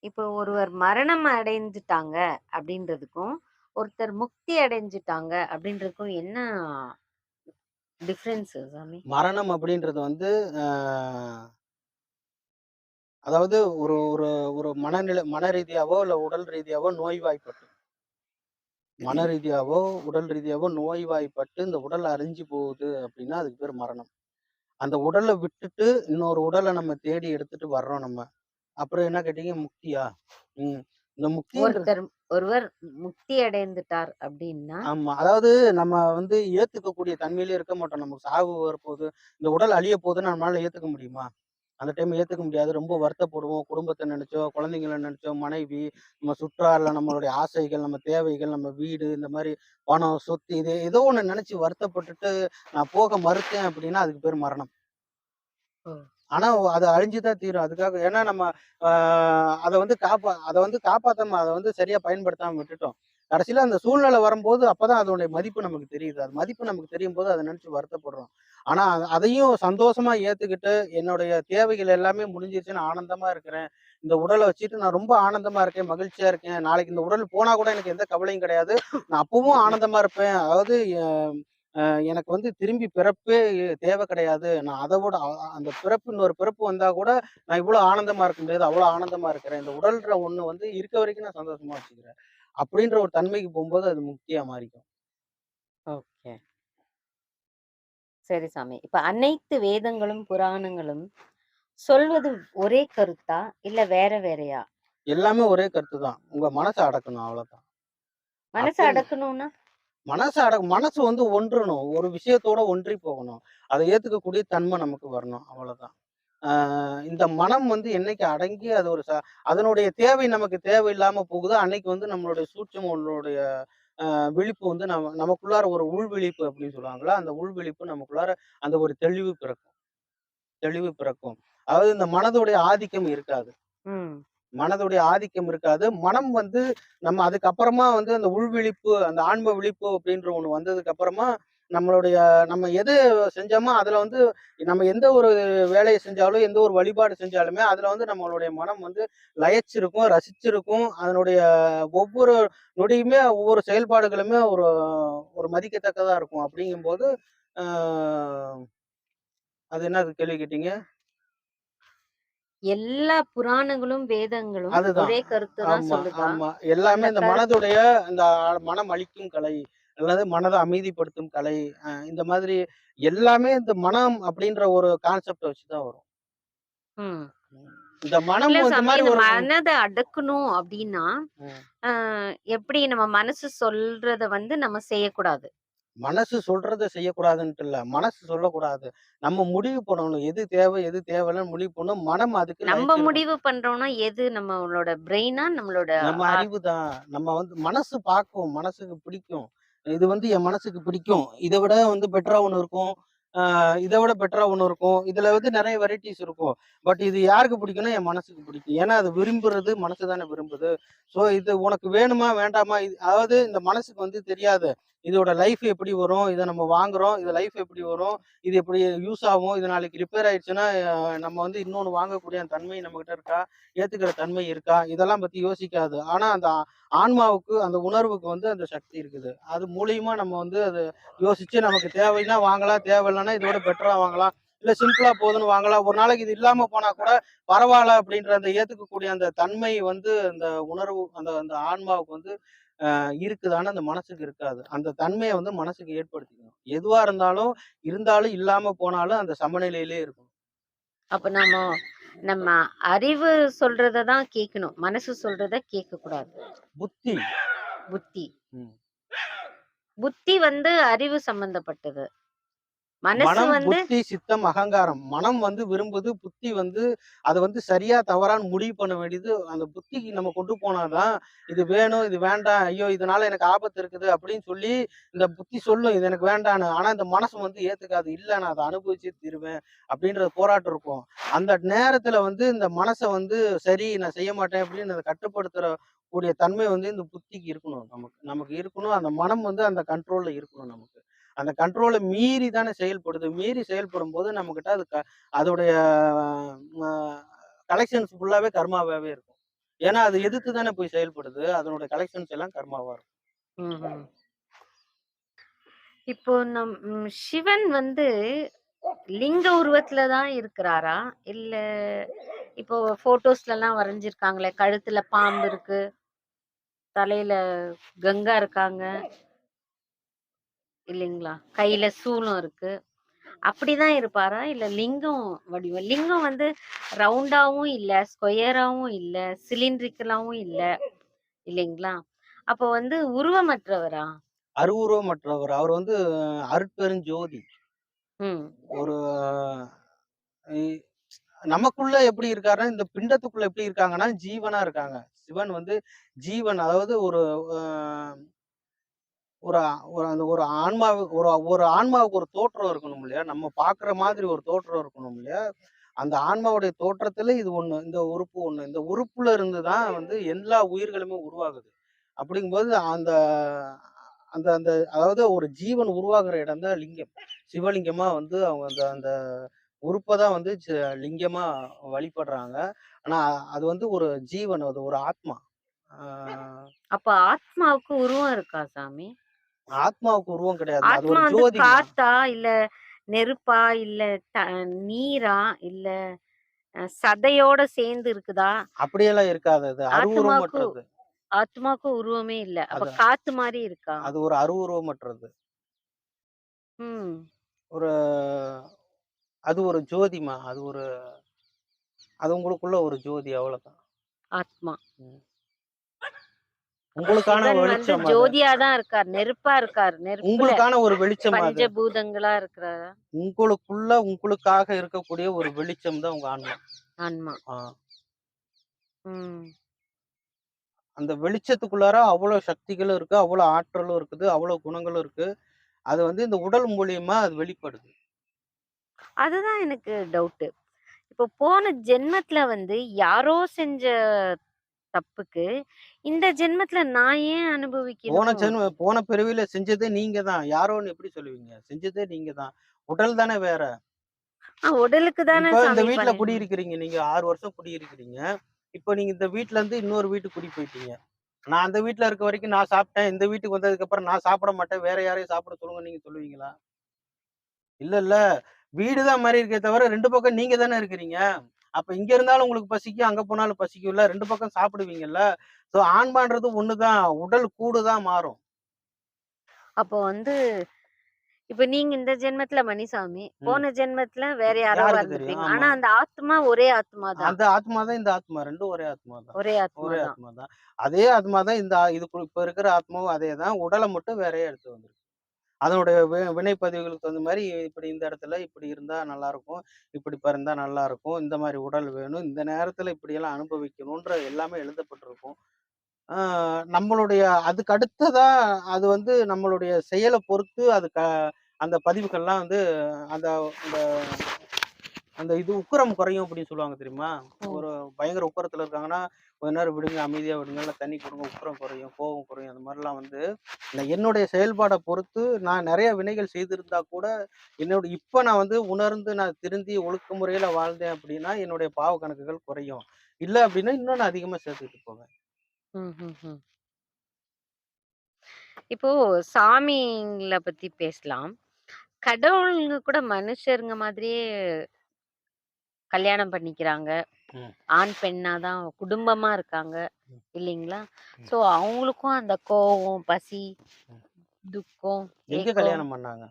இப்போ ஒருவர் மரணம் அடைந்துட்டாங்க அப்படின்றதுக்கும், ஒருத்தர் முக்தி அடைஞ்சுட்டாங்க அப்படின்றதுக்கும் என்ன டிஃபரன்ஸ் சாமி? மரணம் அப்படின்றது வந்து அ அதாவது ஒரு ஒரு ஒரு மன ரீதியாவோ, இல்ல உடல் ரீதியாவோ நோய்வாய்ப்பட்டு மன ரீதியாவோ, உடல் ரீதியாவோ நோய்வாய்ப்பட்டு இந்த உடல் அழிஞ்சு போகுது அப்படின்னா, அதுக்கு பேர் மரணம். அந்த உடல விட்டுட்டு இன்னொரு உடல நம்ம தேடி எடுத்துட்டு வர்றோம் நம்ம. அப்புறம் என்ன கேட்டீங்க? முக்தியா? ம். இந்த முக்தின்றது ஒருத்தர் ஒருவர் முக்தி அடைந்துட்டார் அப்படின்னா, ஆமா. அதாவது நம்ம வந்து ஏத்துக்கக்கூடிய தன்மையிலே இருக்க மாட்டோம். நமக்கு சாவு வரப்போது, இந்த உடல் அழியப் போதுன்னு நம்மளால ஏத்துக்க முடியுமா? அந்த டைம் ஏத்துக்க முடியாது. ரொம்ப வருத்தப்படுவோம். குடும்பத்த நெனச்சோ, குழந்தைங்கள நெனச்சோ, மனைவி, நம்ம சுற்றார்ல நம்மளுடைய ஆசைகள், நம்ம தேவைகள், நம்ம வீடு, இந்த மாரி பணம், சொத்து இது ஏதோ ஒண்ணு நெனச்சு வருத்தப்பட்டுட்டு, நான் போக மறுத்தேன் அப்டின்னா, அதுக்கு பேர் மரணம். ஓ! ஆனா, அது அழிஞ்சு தான் தீரும். அதுக்காக ஏன்னா நம்ம ஆ அத வந்து காப்பாத்தாம அத வந்து சரியா பயன்படுத்தாம விட்டுட்டோம். கடைசில அந்த சூழ்நிலை வரும்போது, அப்பதான் அதனுடைய மதிப்பு நமக்கு தெரியுது. அது மதிப்பு நமக்கு தெரியும்போது, அத நெனச்சு வருத்தப்படுறோம். ஆனா, அதையும் சந்தோஷமா ஏத்துக்கிட்டு, என்னுடைய தேவைகள் எல்லாமே முடிஞ்சிருச்சு. நான் ஆனந்தமா இருக்கிறேன். இந்த உடல வச்சுட்டு நான் ரொம்ப ஆனந்தமா இருக்கேன், மகிழ்ச்சியா இருக்கேன். நாளைக்கு இந்த உடல் போனா கூட எனக்கு எந்த கவலையும் கிடையாது. நான் அப்பவும் ஆனந்தமா இருப்பேன். அதாவது அ எனக்கு வந்து திரும்பி பிறப்பே தேவை கிடையாது. நான் அத விட அந்த பிறப்பு இன்னொரு பிறப்பு வந்தா கூட, நான் இவ்ளோ ஆனந்தமா இருக்க முடியாது. அவ்ளோ ஆனந்தமா இருக்கிறேன். இந்த உடல்ன்ற ஒண்ணு வந்து இருக்க வரைக்கும் நான் சந்தோஷமா வச்சுக்கிறேன். அப்படின்ற ஒரு தன்மைக்கு போம்போது, அது முக்தியா மாறிக்கும். ஓகே. சரி சாமி. இப்ப அனைத்து வேதங்களும், புராணங்களும் சொல்வது ஒரே கருத்தா? இல்ல வேற வேறயா? எல்லாமே ஒரே கருத்து தான். உங்க மனச அடக்கணும் அவ்வளோதான். மனச அப்ப அடக்கணும்னா? மனசு வந்து ஒன்றணும். ஒரு விஷயத்தோட ஒன்றி போகணும். அத ஏத்துக்கக்கூடிய தன்மை நமக்கு வரணும். அவ்வளோதான். ஆ இந்த மனம் வந்து என்னைக்கு அடங்கி அது ஒரு அதனுடைய தேவை நமக்கு தேவையில்லாம போகுதோ, அன்னைக்கு வந்து நம்மளுடைய சூட்சுமங்களுடைய விழிப்பு வந்து நமக்குள்ளார ஒரு உள்விழிப்பு அப்படின்னு சொல்லுவாங்கல்ல, அந்த உள்விழிப்பு நமக்குள்ளார அந்த ஒரு தெளிவு பிறக்கும். அதாவது இந்த மனதுடைய ஆதிக்கம் இருக்காது. ம். மனதுடைய ஆதிக்கம் இருக்காது. மனம் வந்து நம்ம அதுக்கப்புறமா வந்து அந்த உள்விழிப்பு, அந்த ஆன்ம விழிப்பு அப்படின்ற ஒண்ணு வந்ததுக்கு அப்புறமா, நம்மளுடைய நம்ம எது செஞ்சோமோ அதுல வந்து நம்ம எந்த ஒரு வேலைய செஞ்சாலும், எந்த ஒரு வழிபாடு செஞ்சாலுமே, அதுல வந்து நம்மளுடைய மனம் வந்து லயிச்சிருக்கும், ரசிச்சிருக்கும். அதனுடைய ஒவ்வொரு நொடியுமே, ஒவ்வொரு செயல்பாடுகளுமே ஒரு ஒரு மதிக்கத்தக்கதா இருக்கும். அப்படிங்கும்போது, ஆ அது என்னது கேள்வி கேட்டீங்க? எல்லா புராணங்களும், வேதங்களும் அதுதான். ஒரே கருத்து தான் ஆமா, சொல்லுதா? ஆமா. எல்லாமே அந்த இந்த மனதுடைய இந்த மனம் அழிக்கும் கலை, அல்லது மனத அமைதிப்படுத்தும் கலை, இந்த மாதிரி எல்லாமே இந்த மனம் அப்படின்ற ஒரு கான்செப்ட்ட வச்சு தான் வரும். ம். இந்த மனம் இல்ல இந்த சாமி, மாரி இந்த ஒரு மனத அடக்கணும் அப்டின்னா, ம். அ எப்படி நம்ம மனசு சொல்றத வந்து நம்ம செய்யக்கூடாது. மனசு சொல்றத செய்யக்கூடாதுன்ட்டு இல்ல. மனசு சொல்லக்கூடாது. நம்ம முடிவு பண்ணணும். எது தேவை, எது தேவையில்லன்னு முடிவு பண்ணணும். மனம் அதுக்கு நம்ம லயிச்சிருக்கணும். முடிவு பண்றோம்னா, எது நம்மளோட பிரெயினா? நம்மளோட நம்ம ஹார்ட் அறிவு தான். நம்ம வந்து மனசு பார்க்கும். மனசுக்கு பிடிக்கும். இது வந்து என் மனசுக்கு பிடிக்கும். இத விட வந்து பெட்டரா ஒண்ணு இருக்கும். இத விட பெட்டரா ஒண்ணு இருக்கும். இதுல வந்து நெறைய வெரைட்டீஸ் இருக்கும். பட் இது யாருக்கு பிடிக்கும்னா, என் மனசுக்கு பிடிக்கும். ஏன்னா, அது விரும்புறது மனசு தானே விரும்புது. ஸோ இது உனக்கு வேணுமா? வேண்டாமா? அதாவது இந்த மனசுக்கு வந்து தெரியாது. இதோட லைஃப் எப்படி வரும்? இத நம்ம வாங்குறோம். இது லைஃப் எப்படி வரும்? இது எப்படி யூஸ் ஆகும்? இது நாளைக்கு ரிப்பேர் ஆயிடுச்சுன்னா, நம்ம வந்து இன்னொன்னு வாங்கக்கூடிய அந்த தன்மை நம்மகிட்ட இருக்கா? ஏத்துக்கிற தன்மை இருக்கா? இதெல்லாம் பத்தி யோசிக்காது. ஆனா, அந்த ஆன்மாவுக்கு, அந்த உணர்வுக்கு வந்து அந்த சக்தி இருக்குது. அது மூலியமா நம்ம வந்து அத யோசிச்சு நமக்கு தேவைன்னா வாங்கலாம், தேவையில்லன்னா இதோட பெட்டரா வாங்கலாம். இல்ல சிம்பிளா போதுன்னு வாங்கலாம். ஒரு நாளைக்கு இது இல்லாம போனா கூட பரவால்ல அப்படின்ற அந்த ஏத்துக்கக்கூடிய அந்த தன்மை வந்து அந்த உணர்வு அந்த அந்த ஆன்மாவுக்கு வந்து இருக்குது. ஆனா அந்த மனசுக்கு இருக்காது. அந்த தன்மைய வந்து மனசுக்கு ஏற்படுத்திக்கணும். எதுவா இருந்தாலும், இருந்தாலும் இல்லாம போனாலும் அந்த சமநிலையிலே இருக்கணும். அப்ப நம்ம நம்ம அறிவு சொல்றத தான் கேட்கணும். மனசு சொல்றத கேட்கக்கூடாது. புத்தி. புத்தி. ம். புத்தி வந்து அறிவு சம்பந்தப்பட்டது. மனசு மனம், வந்து புத்தி, சித்தம், அகங்காரம். மனம் வந்து விரும்புது. புத்தி வந்து அத வந்து சரியா, தவறான்னு முடிவு பண்ண வேண்டியது அந்த புத்திக்கு நம்ம கொண்டு போனா தான், இது வேணும், இது வேண்டாம். ஐயோ! இதனால எனக்கு ஆபத்து இருக்குது அப்படின்னு சொல்லி இந்த புத்தி சொல்லும். இது எனக்கு வேண்டான்னு. ஆனா இந்த மனசு வந்து ஏத்துக்காது. இல்ல நான் அத அனுபவிச்சே தீருவேன் அப்படின்ற போராட்டம் இருக்கும். அந்த நேரத்துல வந்து இந்த மனச வந்து சரி நான் செய்ய மாட்டேன் அப்படின்னு அத கட்டுப்படுத்துற கூடிய தன்மை வந்து இந்த புத்திக்கு இருக்கணும் நமக்கு. நமக்கு இருக்கணும். அந்த மனம் வந்து அந்த கண்ட்ரோல்ல இருக்கணும் நமக்கு. அந்த கண்ட்ரோல மீறி தானே செயல்படுது. மீறி செயல்படும்போது நம்மகிட்ட அது அதோடைய அ கலெக்ஷன்ஸ் ஃபுல்லாவே கர்மாவாவே இருக்கும். ஏன்னா, அது எதிர்த்து தானே போய் செயல்படுது. அதனுடைய கலெக்ஷன்ஸ் எல்லாம் கர்மாவா இருக்கும். ம்ஹ்ம். இப்போ சிவன் வந்து லிங்க உருவத்துல தான் இருக்கிறாரா? இல்ல இப்போ ஃபோட்டோஸ்லலாம் வரைஞ்சிருக்காங்களே, கழுத்துல பாம்பு இருக்கு, தலையில கங்கா இருக்காங்க இல்லைங்களா? கையில சூலம் இருக்கு. அப்படிதான் இருப்பாரா? இல்ல லிங்கம் வடிவம் லிங்கம் வந்து ரவுண்டாவும் இல்ல, ஸ்கொயராவும் இல்ல, சிலிண்ட்ரிக்கலாவும் இல்ல இல்லைங்களா? அப்போ வந்து உருவமற்றவரா? அருவுருவமற்றவர். அவர் வந்து அருட்பெருஞ்சோதி. ம். ஒரு இ நமக்குள்ள எப்படி இருக்காருன்னா, இந்த பிண்டத்துக்குள்ள எப்படி இருக்காங்கன்னா, ஜீவனா இருக்காங்க. சிவன் வந்து ஜீவன். அதாவது ஒரு அ ஒரு ஒரு அந்த ஒரு ஆன்மாவுக்கு ஒரு ஒரு ஆன்மாவுக்கு ஒரு தோற்றம் இருக்கணும் இல்லையா? நம்ம பார்க்குற மாதிரி ஒரு தோற்றம் இருக்கணும் இல்லையா? அந்த ஆன்மாவுடைய தோற்றத்துல இது ஒண்ணு. இந்த உறுப்பு ஒண்ணு. இந்த உறுப்புல இருந்து தான் வந்து எல்லா உயிர்களுமே உருவாகுது. அப்படிங்கும்போது அந்த அந்த அந்த அதாவது ஒரு ஜீவன் உருவாகுற இடம் தான் லிங்கம். சிவலிங்கமா வந்து அவங்க அந்த அந்த உறுப்ப தான் வந்து லிங்கமா வழிபடுறாங்க. ஆனா அது வந்து ஒரு ஜீவன். அது ஒரு ஆத்மா. ஆ அப்ப ஆத்மாவுக்கு உருவம் இருக்கா சாமி? ஆத்மாவுக்கு உருவம் கிடையாதுங்க. அது ஆத்மா ஒரு வந்து ஜோதிம்மா. காத்தா? இல்ல நெருப்பா? இல்ல த நீரா? இல்ல சதையோட சேர்ந்து இருக்குதா? அப்படியெல்லாம் இருக்காது அது. ஆத்மாவுக்கு அருவுருவமற்றது. ஆத்மாவுக்கு உருவமே இல்ல. அப்ப அது காத்து மாரி இருக்கா? அது ஒரு அருவுருவமற்றது. ம். ஒரு அது ஒரு ஜோதிமா. அது உங்களுக்குள்ள ஒரு ஜோதி அவ்வளோதான். ஆத்மா. ம். அப்ப உங்களுக்கான சிவன் வந்து வெளிச்சம் அது. ஜோதியா தான் இருக்கார். நெருப்பா இருக்கார். நெருப்புல உங்களுக்கான ஒரு வெளிச்சம் அது. பஞ்சபூதங்களா இருக்கிறாரா? உங்களுக்குள்ள உங்களுக்காக இருக்கக்கூடிய ஒரு வெளிச்சம் தான் உங்க ஆன்மா. ஆன்மா. ஆ. ம். அந்த வெளிச்சத்துக்குள்ளார அவ்வளோ சக்திகளும் இருக்கு, அவ்வளோ ஆற்றலும் இருக்குது, அவ்வளோ குணங்களும் இருக்கு. அது வந்து இந்த உடல் மூலியமா அது வெளிப்படுது. அதுதான் எனக்கு டவுட்டு. இப்போ போன ஜென்மத்துல வந்து யாரோ செஞ்ச தப்புக்கு, இந்த ஜென்மத்துல நான் ஏன் அனுபவிக்கணும்? போன பிறவியில செஞ்சதே நீங்க தான். யாரோன்னு எப்படி சொல்லுவீங்க? செஞ்சதே நீங்க தான். உடல் தானே வேற. உடலுக்கு தானே இப்ப இந்த சாமி வீட்ல பண்ணேன். குடியிருக்கிறீங்க. நீங்க 6 வருஷம் குடியிருக்கிறீங்க. இப்ப நீங்க இந்த வீட்ல இருந்து இன்னொரு வீட்டுக்கு குடி போயிட்டீங்க. நான் அந்த வீட்ல இருக்க வரைக்கும் நான் சாப்பிட்டேன். இந்த வீட்டுக்கு வந்ததுக்கப்புறம் நான் சாப்பிட மாட்டேன். வேற யாரையும் சாப்பிட சொல்லுங்கன்னு நீங்க சொல்லுவீங்களா? இல்லல்ல. வீடு தான் மாறி இருக்கே தவிர 2 பக்கம் நீங்க தானே இருக்கிறீங்க. அப்ப இங்க இருந்தாலும் உங்களுக்கு பசிக்கும், அங்க போனாலும் பசிக்கும்ல. 2 பக்கம் சாப்பிடுவீங்கல்ல. ஸோ ஆன்மான்றது ஒண்ணு தான். உடல் கூடு தான் மாறும். அப்போ வந்து இப்ப நீங்க இந்த ஜென்மத்துல மணிசாமி, ம். போன ஜென்மத்துல வேற யாரோவா யாருக்கு தெரியும்? இருந்திருப்பீங்க. ஆமா. ஆனா அந்த ஆத்மா ஒரே ஆத்மா தான். அந்த ஆத்மா தான் இந்த ஆத்மா. 2ம் ஒரே ஆத்மா தான். ஒரே ஆத்மா ஒரே தான். ஆத்மா தான். அதே ஆத்மா தான் இந்த இப்ப இருக்கிற ஆத்மாவும் அதே தான். உடல மட்டும் வேறையா எடுத்து வந்திருக்கு. அதனுடைய வினைப்பதிவுகளுக்கு தகுந்த மாரி இப்படி இந்த இடத்துல இப்படி இருந்தா நல்லாருக்கும். இப்படி பிறந்தா நல்லாருக்கும். இந்த மாரி உடல் வேணும். இந்த நேரத்துல இப்படியெல்லாம் அனுபவிக்கணுன்ற எல்லாமே எழுதப்பட்டிருக்கும். ஆ நம்மளுடைய அதுக்கு அடுத்ததா அது வந்து நம்மளுடைய செயல பொறுத்து அந்த பதிவுகள்லாம் வந்து அந்த அந்த அந்த இது உக்கிரம் குறையும் அப்படின்னு சொல்லுவாங்க தெரியுமா? ம். ஒரு பயங்கர உக்கிரத்துல இருக்காங்கன்னா, கொஞ்ச நேரம் விடுங்க, அமைதியா விடுங்க, இல்ல தண்ணி குடுங்க, உக்கிரம் குறையும், கோவம் குறையும். அந்த மாரிலாம் வந்து என்னுடைய செயல்பாட பொறுத்து நான் நெறைய வினைகள் செய்திருந்தா கூட, இப்ப நான் வந்து உணர்ந்து நான் திருந்தி ஒழுக்க முறையில வாழ்ந்தேன் அப்படின்னா, என்னுடைய பாவ கணக்குகள் குறையும். இல்ல அப்படின்னா, இன்னும் நான் அதிகமா சேர்த்துக்கிட்டு போவேன். ம்ஹ்ஹ்ம். இப்போ சாமிங்கள பத்தி பேசலாம். கடவுளுங்க கூட மனுஷருங்க மாதிரியே கல்யாணம் பண்ணிக்கிறாங்க. ம். ஆண், பெண்ணா தான் குடும்பமா இருக்காங்க. ம். இல்லைங்களா? ம். ஸோ அவங்களுக்கும் அந்த கோவம், பசி, ம். துக்கம், எங்க ஏக்கம். கல்யாணம் பண்ணாங்க?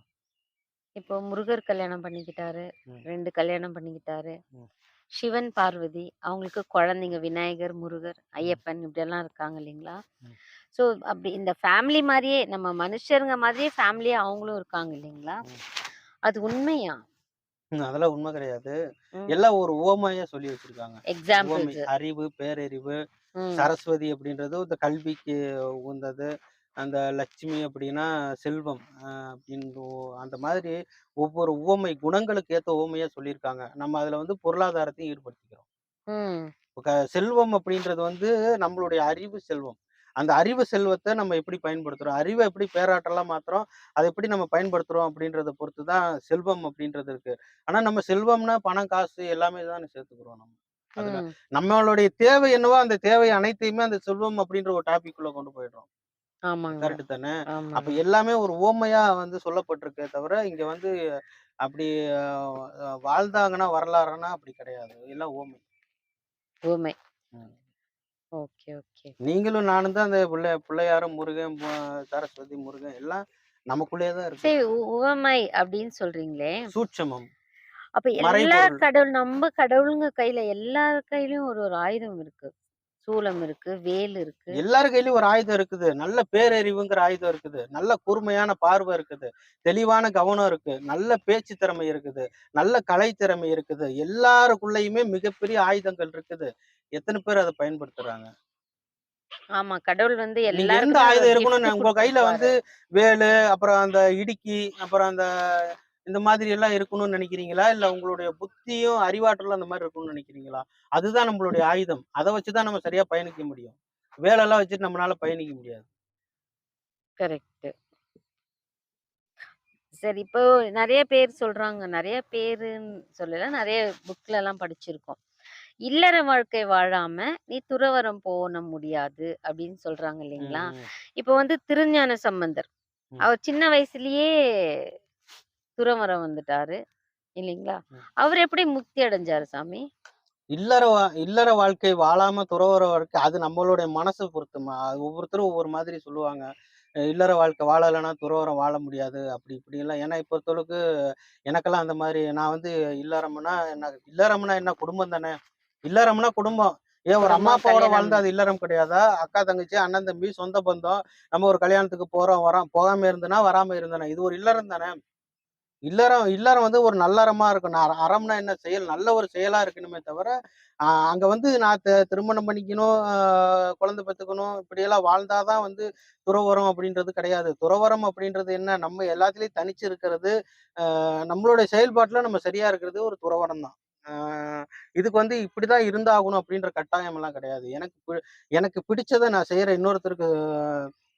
இப்போ முருகர் கல்யாணம் பண்ணிக்கிட்டாரு. ம். 2 கல்யாணம் பண்ணிக்கிட்டாரு. ம். சிவன், பார்வதி அவங்களுக்கு குழந்தைங்க விநாயகர், முருகர், ம். ஐயப்பன் இப்படியெல்லாம் இருக்காங்க இல்லைங்களா? ம். ஸோ அப்படி இந்த ஃபேமிலி மாரியே நம்ம மனுஷருங்க மாதிரியே ஃபேமிலியா அவங்களும் இருக்காங்க இல்லைங்களா? ம். அது உண்மையா? அதெல்லாம் உண்மை கிடையாது. ம். எல்லாம் ஒரு உவமையா சொல்லி வச்சிருக்காங்க. உவமை, எக்ஸாம்பிள்ஸு. அறிவு, பேரறிவு, ம். சரஸ்வதி அப்படின்றது இந்த கல்விக்கு உகந்தது. அந்த லட்சுமி அப்படின்னா செல்வம். அப்படின்னு அந்த மாதிரி ஒவ்வொரு உவமை குணங்களுக்கு ஏத்த உவமையா சொல்லியிருக்காங்க. நம்ம அதுல வந்து பொருளாதாரத்தையும் ஈடுபடுத்திக்கிறோம். ம். செல்வம் அப்படின்றது வந்து நம்மளுடைய அறிவு செல்வம். அந்த அறிவு செல்வத்த நம்ம எப்படி பயன்படுத்துறோம்? அறிவ எப்படி பேராற்றலா மாத்துறோம்? அத எப்படி நம்ம பயன்படுத்துறோம் அப்படின்றத பொறுத்து தான் செல்வம் அப்படின்றது இருக்கு. ஆனா நம்ம செல்வம்னா பணம், காசு எல்லாமே தானே சேர்த்துக்கிறோம் நம்ம. அதுல ம். நம்மளுடைய தேவை என்னவோ அந்த தேவை அனைத்தையுமே அந்த செல்வம் அப்படின்ற ஒரு டாபிக் குள்ள கொண்டு போயிடுறோம். ஆமாங்க. கரெக்ட் தானே? அப்ப ஆமாங்க. எல்லாமே ஒரு உவமையா வந்து சொல்லப்பட்டிருக்கே தவிர, இங்க வந்து அப்படி வாழ்ந்தாங்கன்னா வரலாறுன்னா அப்படி கிடையாது. எல்லாம் உவமை. ஊமை. ம். Okay, okay. நீங்களும் நானும் தான் அந்த பிள்ளையாரும், முருகன், சரஸ்வதி, முருகன் எல்லாம் நமக்குள்ளேயே தான் இருக்கு. சரி உவமை அப்படின்னு சொல்றீங்களே, சூட்சமம், அப்ப எல்லா மறைபொருள். நம்ம கடவுளுங்க கையில எல்லார் கையிலயும் ஒரு ஒரு ஆயுதம் இருக்கு. சூலம் இருக்கு, வேல் இருக்கு. எல்லார் கையிலயும் ஒரு ஆயுதம் இருக்குது. நல்ல பேரறிவுங்கிற ஆயுதம் இருக்குது. நல்ல கூர்மையான பார்வை இருக்குது. தெளிவான கவனம் இருக்கு. நல்ல பேச்சு திறமை இருக்குது. நல்ல கலை திறமை இருக்குது. எல்லாருக்குள்ளயுமே மிகப்பெரிய ஆயுதங்கள் இருக்குது. எத்தன பேர் அத பயன்படுத்துறாங்க? ஆமா. கடவுள் வந்து நீங்க எந்த எல்லாருக்குமே ஒரு ஆயுதம் ஒரு இருக்கணும்னு கிஃப்ட் உங்க கையில வந்து குடுத்துருப்பாரு. வேலு, அப்புறம் அந்த இடுக்கி, அப்புறம் அந்த இந்த மாதிரி எல்லாம் இருக்கணும்னு நினைக்கிறீங்களா? இல்ல உங்களுடைய புத்தியும், அறிவாற்றலும் அந்த மாரி இருக்கணும்னு நினைக்கிறீங்களா? அதுதான் நம்மளுடைய ஆயுதம். அத வச்சு தான் நம்ம சரியா பயணிக்க முடியும். வேலெல்லாம் வச்சுட்டு நம்மனால பயணிக்க முடியாது. கரெக்ட். சரி இப்போ நெறைய பேர் சொல்றாங்க. நெறைய பேருன்னு சொல்லல. நெறைய புக்லலாம் படிச்சிருக்கோம். இல்லற வாழ்க்கை வாழாம நீ துறவறம் போன முடியாது அப்படின்னு சொல்றாங்க ம், இல்லைங்களா? ம், இப்போ வந்து திருஞான சம்பந்தர். ம், அவர் சின்ன வயசுலயே துறவறம் வந்துட்டாரு இல்லைங்களா? ம். அவர் எப்படி முக்தி அடைஞ்சாரு சாமி? இல்லற வாழ்க்கை வாழாம துறவற வாழ்க்கை அது நம்மளுடைய மனச பொறுத்துமா. அது ஒவ்வொருத்தரும் ஒவ்வொரு மாதிரி சொல்லுவாங்க. இல்லற வாழ்க்கை வாழலைன்னா துறவறம் வாழ முடியாது. அப்படி இப்படின்லாம். ஏன்னா இப்ப பொறுத்தளவுக்கு எனக்கெல்லாம் அந்த மாரி நான் வந்து இல்லறம்னா என்ன குடும்பம் தானே! இல்லறம்னா குடும்பம். ஏன் ஒரு அம்மா, குடும்பம், அப்பாவோட கல்யாணம். வாழ்ந்தா அது இல்லறம் கிடையாதா? அக்கா, தங்கச்சி, அண்ணன், தம்பி, சொந்த பந்தம். நம்ம ஒரு கல்யாணத்துக்கு போறோம், வரோம். போகாம இருந்தனா, வராம இருந்தனா. இது ஒரு இல்லறம் தானே! இல்லறம் இல்லறம் வந்து ஒரு நல்லறமா இருக்கணும். அறம்னா என்ன செயல்? நல்ல ஒரு செயலா இருக்கணுமே தவிர, அங்க வந்து நான் திருமணம் பண்ணிக்கணும், குழந்தை பெத்துக்கணும், இப்படியெல்லாம் வாழ்ந்தா தான் வந்து துறவறம் அப்படின்றது கிடையாது. துறவறம் அப்படின்றது என்ன? நம்ம எல்லாத்துலயும் தனிச்சு இருக்கிறது. நம்மளுடைய செயல்பாட்டுல நம்ம சரியா இருக்கிறது ஒரு துறவறம் தான். அ இதுக்கு வந்து இப்படிதான் இருந்தாகணும் அப்படின்ற கட்டாயம்லாம் கிடையாது. எனக்கு பிடிச்சத நான் செய்றேன். இன்னொருத்தருக்கு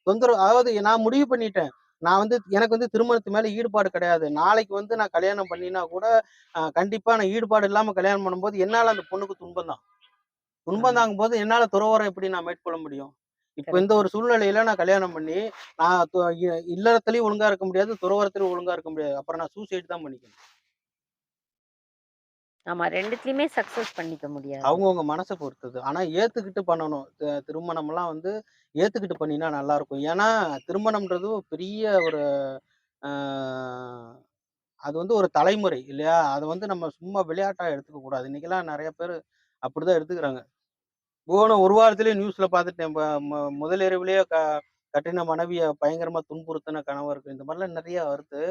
தொந்தரவு அதாவது நான் முடிவு பண்ணிட்டேன். நான் வந்து எனக்கு வந்து திருமணத்து மேல ஈடுபாடு கிடையாது. நாளைக்கு வந்து நான் கல்யாணம் பண்ணினா கூட, கண்டிப்பா நான் ஈடுபாடு இல்லாம கல்யாணம் பண்ணும்போது, என்னால அந்த பொண்ணுக்கு துன்பம் தான். துன்பம் ஆமா. தாங்கும்போது என்னால துறவறம் எப்படி நான் மேற்கொள்ள முடியும்? இப்ப இந்த கரெக்ட். ஒரு சூழ்நிலையில நான் கல்யாணம் பண்ணி, நான் இல்லறத்திலயும் ஒழுங்கா இருக்க முடியாது, துறவறத்திலயும் ஒழுங்கா இருக்க முடியாது. அப்புறம் நான் சூசைட் தான் பண்ணிக்கணும். ஆமா 2த்துலயுமே சக்சஸ் பண்ணிக்க முடியாது. அவங்கவங்க மனச பொறுத்தது. ஆனா ஏத்துக்கிட்டு பண்ணணும். திருமணம்லாம் வந்து ஏத்துக்கிட்டு பண்ணினா நல்லாருக்கும். ஏன்னா, திருமணம்ன்றது ஒரு பெரிய ஒரு அ அது வந்து ஒரு தலைமுறை இல்லையா? அத வந்து நம்ம சும்மா விளையாட்டா எடுத்துக்க கூடாது. இன்னைக்கெல்லாம் நெறைய பேரு அப்படிதான் எடுத்துக்கிறாங்க. போன ஒரு வாரத்திலேயே நியூஸ்ல பார்த்துட்டேன். ப ம முதலிரவிலேயே கட்டின மனைவிய பயங்கரமா துன்புறுத்தின கணவருக்கு இந்த மாரிலாம் நெறைய வருது.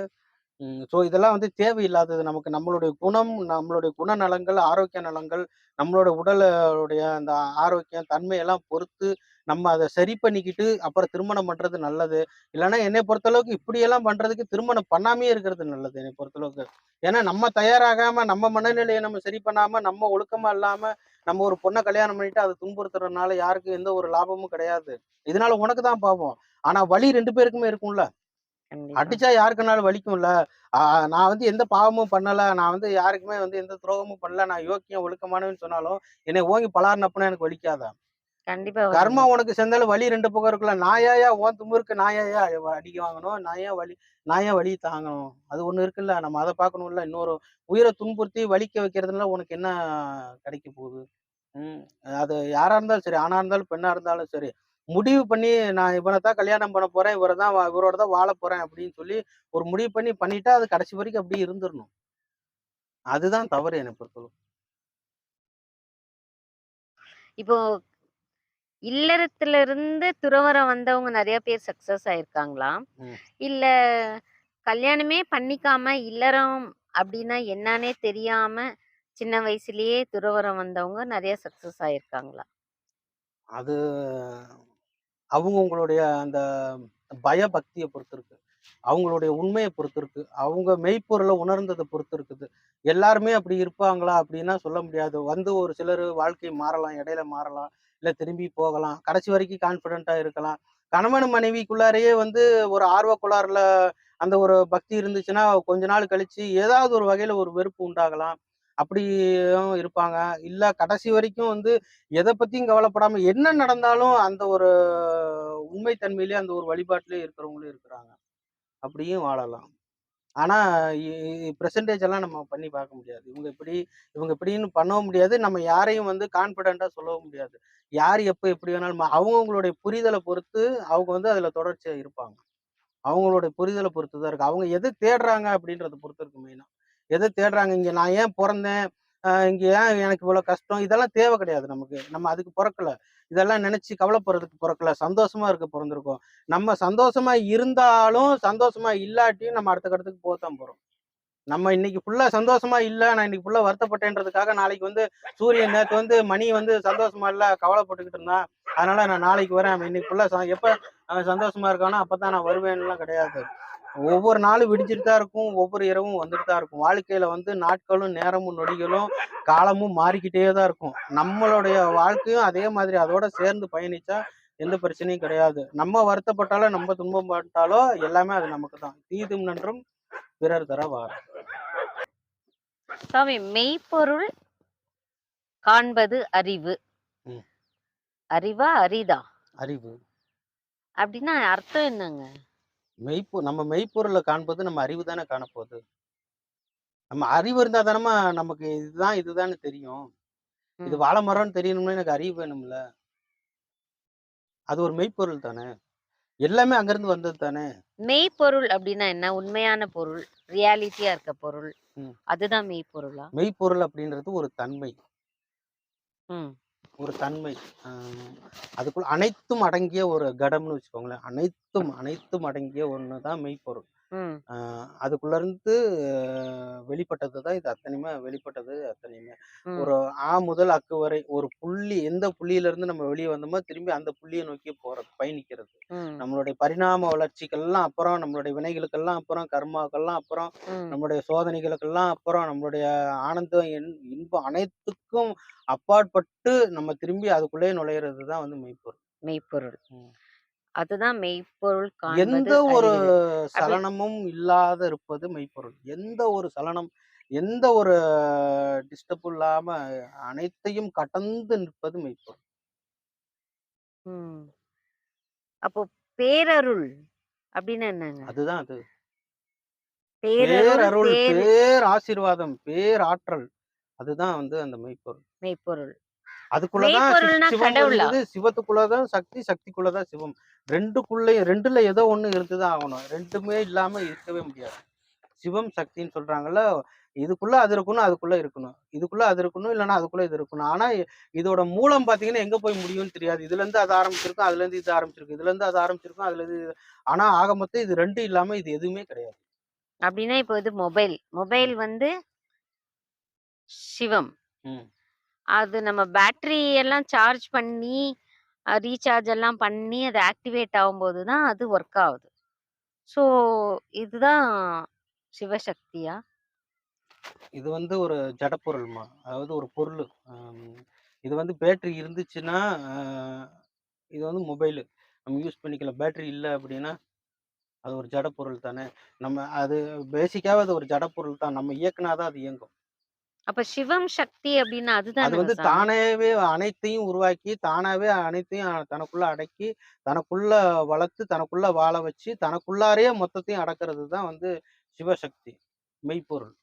ஸோ இதெல்லாம் வந்து தேவையில்லாதது. நமக்கு நம்மளுடைய குணம், நம்மளுடைய குணநலங்கள், ஆரோக்கிய நலங்கள், நம்மளோட உடலுடைய அந்த ஆரோக்கியம், தன்மையெல்லாம் பொறுத்து நம்ம அத சரி பண்ணிக்கிட்டு, அப்புறம் திருமணம் பண்றது நல்லது. இல்லன்னா என்னைய பொறுத்தளவுக்கு இப்படியெல்லாம் பண்றதுக்கு திருமணம் பண்ணாமயே இருக்கிறது நல்லது என்னைய பொறுத்தளவுக்கு. ஏன்னா நம்ம தயாராகாம, நம்ம மனநிலைய நம்ம சரி பண்ணாம, நம்ம ஒழுக்கமா இல்லாம, நம்ம ஒரு பொண்ண கல்யாணம் பண்ணிட்டு அத துன்புறுத்துறதுனால யாருக்கும் எந்த ஒரு லாபமும் கிடையாது. இதனால உனக்கு தான் பாவம். ஆனா வலி 2 பேருக்குமே இருக்கும்ல. கண்டிப்பா. அடிச்சா யாருக்குனாலும் வலிக்கும்ல. ஆ நான் வந்து எந்த பாவமும் பண்ணல. நான் வந்து யாருக்குமே வந்து எந்த துரோகமும் பண்ணல. நான் யோக்கியன், ஒழுக்கமானவன்னு சொன்னாலும், என்னைய ஓங்கி பலார்னப்புனா எனக்கு வலிக்காதா? கண்டிப்பா கர்மம் வலிக்கும். உனக்கு செஞ்சாலும் வலி 2 பக்கம் இருக்குல்ல. நான் ஏன்யா உன் திமிருக்கு நான் ஏன்யா அடி வாங்கணும்? நான் ஏன் வலி தாங்கணும்? அது ஒண்ணு இருக்குல்ல. நம்ம அத பார்க்கணும்ல. இன்னொரு உயிர துன்புறுத்தி வலிக்க வைக்கிறதுனால உனக்கு என்ன கிடைக்க போகுது? ம். அது யாரா இருந்தாலும் சரி, ஆணா இருந்தாலும், பெண்ணா இருந்தாலும் சரி. முடிவு பண்ணி நான் இவனத்தான் கல்யாணம் பண்ண போறேன். இவரோட தான் வாழப் போறேன் அப்படின்னு சொல்லி ஒரு முடிவு பண்ணிட்டா, அது கடைசி வரைக்கும் அப்படியே இருந்துறணும். அதுதான் தவறு என்ன பொறுத்தளவு. இப்போ இல்லறத்திலிருந்து துறவறம் வந்தவங்க நெறைய பேர் சக்சஸ் ஆயிருக்காங்களா? ம். இல்ல கல்யாணமே பண்ணிக்காம இல்லறம் அப்டின்னா என்னான்னே தெரியாம சின்ன வயசுலயே துறவறம் வந்தவங்க நெறைய சக்சஸ் ஆயிருக்காங்களா? அது அவங்கவங்களுடைய அந்த பயபக்திய பொறுத்து இருக்கு. அவங்களுடைய உண்மைய பொறுத்து இருக்கு. அவங்க மெய்ப்பொருள உணர்ந்தத பொறுத்து இருக்குது. எல்லாருமே அப்படி இருப்பாங்களா? அப்படின்னா சொல்ல முடியாது. வந்து ஒரு சிலரு வாழ்க்கை மாறலாம், இடையில மாறலாம். இல்ல திரும்பி போகலாம். கடைசி வரைக்கும் கான்ஃபிடென்ட்டா இருக்கலாம். கணவன் மனைவிக்குள்ளாரையே வந்து ஒரு ஆர்வக் கோளாறுல அந்த ஒரு பக்தி இருந்துச்சுன்னா, கொஞ்ச நாள் கழிச்சு ஏதாவது ஒரு வகையில ஒரு வெறுப்பு உண்டாகலாம். அப்படியும் இருப்பாங்க. இல்ல கடைசி வரைக்கும் வந்து எத பத்தியும் கவலைப்படாம என்ன நடந்தாலும் அந்த ஒரு உண்மை தன்மையிலே அந்த ஒரு வழிபாட்டிலே இருக்கிறவங்களும் இருக்கிறாங்க. அப்படியும் வாழலாம். ஆனா பெர்சன்டேஜ் எல்லாம் நம்ம பண்ணி பார்க்க முடியாது. இவங்க இப்படின்னு பண்ணவும் முடியாது. நம்ம யாரையும் வந்து கான்ஃபிடென்ட்டா சொல்லவும் முடியாது. யார் எப்ப எப்படி வேணாலும் அவங்கவங்களுடைய புரிதல பொறுத்து அவங்க வந்து அதுல தொடர்ச்சியா இருப்பாங்க. அவங்களுடைய புரிதல பொறுத்து தான் இருக்கு. அவங்க எத தேடுறாங்க அப்படின்றத பொறுத்து இருக்கு மெயினா. எத தேடுறாங்க, இங்க நான் ஏன் பொறந்தேன்? இங்க ஏன் எனக்கு இவ்வளோ கஷ்டம்? இதெல்லாம் தேவை கிடையாது நமக்கு. நம்ம அதுக்கு பொறக்கல. இதெல்லாம் நெனச்சு கவலைப்படுறதுக்கு பொறக்கல. சந்தோஷமா இருக்க பொறந்திருக்கோம். நம்ம சந்தோஷமா இருந்தாலும், சந்தோஷமா இல்லாட்டியும் நம்ம அடுத்த கட்டத்துக்கு போத்தான் போறோம். நம்ம இன்னைக்கு ஃபுல்லா சந்தோஷமா இல்ல, நான் இன்னைக்கு ஃபுல்லா வருத்தப்பட்டேன்றதுக்காக, நாளைக்கு வந்து சூரியன் நேத்து வந்து மணி வந்து சந்தோஷமா இல்ல, கவலைப்பட்டுக்கிட்டு இருந்தான். அதனால நான் நாளைக்கு வரேன். அவன் இன்னைக்கு ஃபுல்லா எப்ப அவன் சந்தோஷமா இருக்கானோ, அப்பதான் நான் வருவேன்லாம் கிடையாது. ஒவ்வொரு நாளும் விடிஞ்சுட்டு தான் இருக்கும். ஒவ்வொரு இரவும் வந்துட்டு தான் இருக்கும். வாழ்க்கையில வந்து நாட்களும், நேரமும், நொடிகளும், காலமும் மாறிக்கிட்டே தான் இருக்கும். நம்மளுடைய வாழ்க்கையும் அதே மாதிரி அதோட சேர்ந்து பயணிச்சா எந்த பிரச்சனையும் கிடையாது. நம்ம வருத்தப்பட்டாலோ, நம்ம துன்பம் பட்டாலோ எல்லாமே அது நமக்கு தான். தீதும் நன்றும் பிறர் தர வாரா. சாமி, மெய்ப்பொருள் காண்பது அறிவு. ம். அறிவா? அரிதா? அறிவு. அப்படின்னா அர்த்தம் என்னங்க? நம்ம மெய்ப்பொருள காண்பது நம்ம அறிவு தானே காணப்போது. நம்ம அறிவு இருந்தா தானம்மா நமக்கு இதுதான் இதுதான்னு தெரியும். இது ம். வாழை மரம்னு தெரியணும்னா எனக்கு அறிவு வேணும்ல. அது ஒரு மெய்ப்பொருள் தானே. எல்லாமே அங்கருந்து வந்தது தானே. மெய்ப்பொருள் அப்படின்னா என்ன? உண்மையான பொருள், ரியாலிட்டியா இருக்க பொருள். ம். அதுதான் மெய்ப்பொருளா? மெய்ப்பொருள் அப்படின்றது ஒரு தன்மை. ம். ஒரு தன்மை. அ அதுக்குள்ள அனைத்தும் அடங்கிய ஒரு கடம்னு வச்சுக்கோங்களேன். அனைத்தும் அனைத்தும் அடங்கிய ஒண்ணு தான் மெய்ப்பொருள். ம். அ அதுக்குள்ளருந்து வெளிப்பட்டது தான் இது அத்தனையுமே வெளிப்பட்டது அத்தனையுமே. ம். ஒரு முதல் அக்கு வரை ஒரு புள்ளி எந்த புள்ளியிலிருந்து நம்ம வெளிய வந்தோமோ, திரும்பி அந்த புள்ளிய நோக்கி போறது, பயணிக்கிறது. ம். நம்மளுடைய பரிணாம வளர்ச்சிக்கெல்லாம் அப்புறம், நம்மளுடைய வினைகளுக்கெல்லாம் அப்புறம், கர்மாக்கெல்லாம் அப்புறம், ம். நம்முடைய சோதனைகளுக்கெல்லாம் அப்புறம், நம்மளுடைய ஆனந்தம், இன்பம் அனைத்துக்கும் அப்பாற்பட்டு நம்ம திரும்பி அதுக்குள்ளேயே நுழையிறது தான் வந்து மெய்ப்பொருள். மெய்ப்பொருள். ம். அதுதான் மெய்ப்பொருள் எந்த காண்பது ஒரு அறிவு. அப்படி சலனமும் இல்லாத இருப்பது மெய்ப்பொருள். எந்த ஒரு சலனம், எந்த ஒரு டிஸ்டர்பும் இல்லாம அனைத்தையும் கடந்து நிற்பது மெய்ப்பொருள். ம். அப்போ பேரருள் அப்படின்னு என்னங்க? அதுதான் அது. பேரருள், பேரருள், பேராசீர்வாதம், பேராற்றல். அதுதான் வந்து அந்த மெய்ப்பொருள். மெய்ப்பொருள். அதுக்குள்ள தான் மெய்ப்பொருள்னா சிவம் கடவுளா? இருக்குது. சிவத்துக்குள்ள தான் சக்தி, சக்திக்குள்ள தான் சிவம். 2ல ஏதோ ஒண்ணு இருந்து தான் ஆகணும். 2மே இல்லாம இருக்கவே முடியாது. சிவம், சக்தின்னு சொல்றாங்கல்ல. இதுக்குள்ள அது இருக்கணும், அதுக்குள்ள இருக்கணும். இதுக்குள்ள அது இருக்கணும், இல்லன்னா அதுக்குள்ள இது இருக்கணும். ஆனா இதோட மூலம் பார்த்தீங்கன்னா, எங்க போய் முடியும்னு தெரியாது. இதுலருந்து அது ஆரம்பிச்சிருக்கும், அதுலருந்து இது ஆரம்பிச்சிருக்கும். இதுலருந்து அது ஆரம்பிச்சிருக்கும், அதுலருந்து இது. ஆனா ஆக மொத்தம் இது 2 இல்லாம இது எதுவுமே கிடையாது. அப்படின்னா இப்போ இது மொபைல். மொபைல் ம், வந்து சிவம். ம். அது நம்ம பேட்டரி எல்லாம் சார்ஜ் பண்ணி, ரீசார்ஜ் எல்லாம் பண்ணி அது ஆக்டிவேட் ஆகும்போது தான் அது ஒர்க் ஆகுது. ஸோ இதுதான் சிவசக்தியா? இது வந்து ஒரு ஜடப்பொருள்மா. அதாவது ஒரு பொருளு. அம் இது வந்து பேட்டரி இருந்துச்சுன்னா, அ இது வந்து மொபைலு. நம்ம யூஸ் பண்ணிக்கலாம். பேட்டரி இல்ல அப்படின்னா, அது ஒரு ஜடப்பொருள் தானே. நம்ம அது பேசிக்காவே அது ஒரு ஜடப்பொருள் தான். நம்ம இயக்குனா தான் அது இயங்கும். அப்ப சிவம் சக்தி அப்படின்னா அது அதுதானங்க வந்து சாமி? தானாவே அனைத்தையும் உருவாக்கி, தானாவே அனைத்தையும் தனக்குள்ள அடக்கி, தனக்குள்ள வளர்த்து, தனக்குள்ள வாழ வச்சு, தனக்குள்ளாரயே மொத்தத்தையும் அடக்குறது தான் வந்து சிவசக்தி. மெய்ப்பொருள்.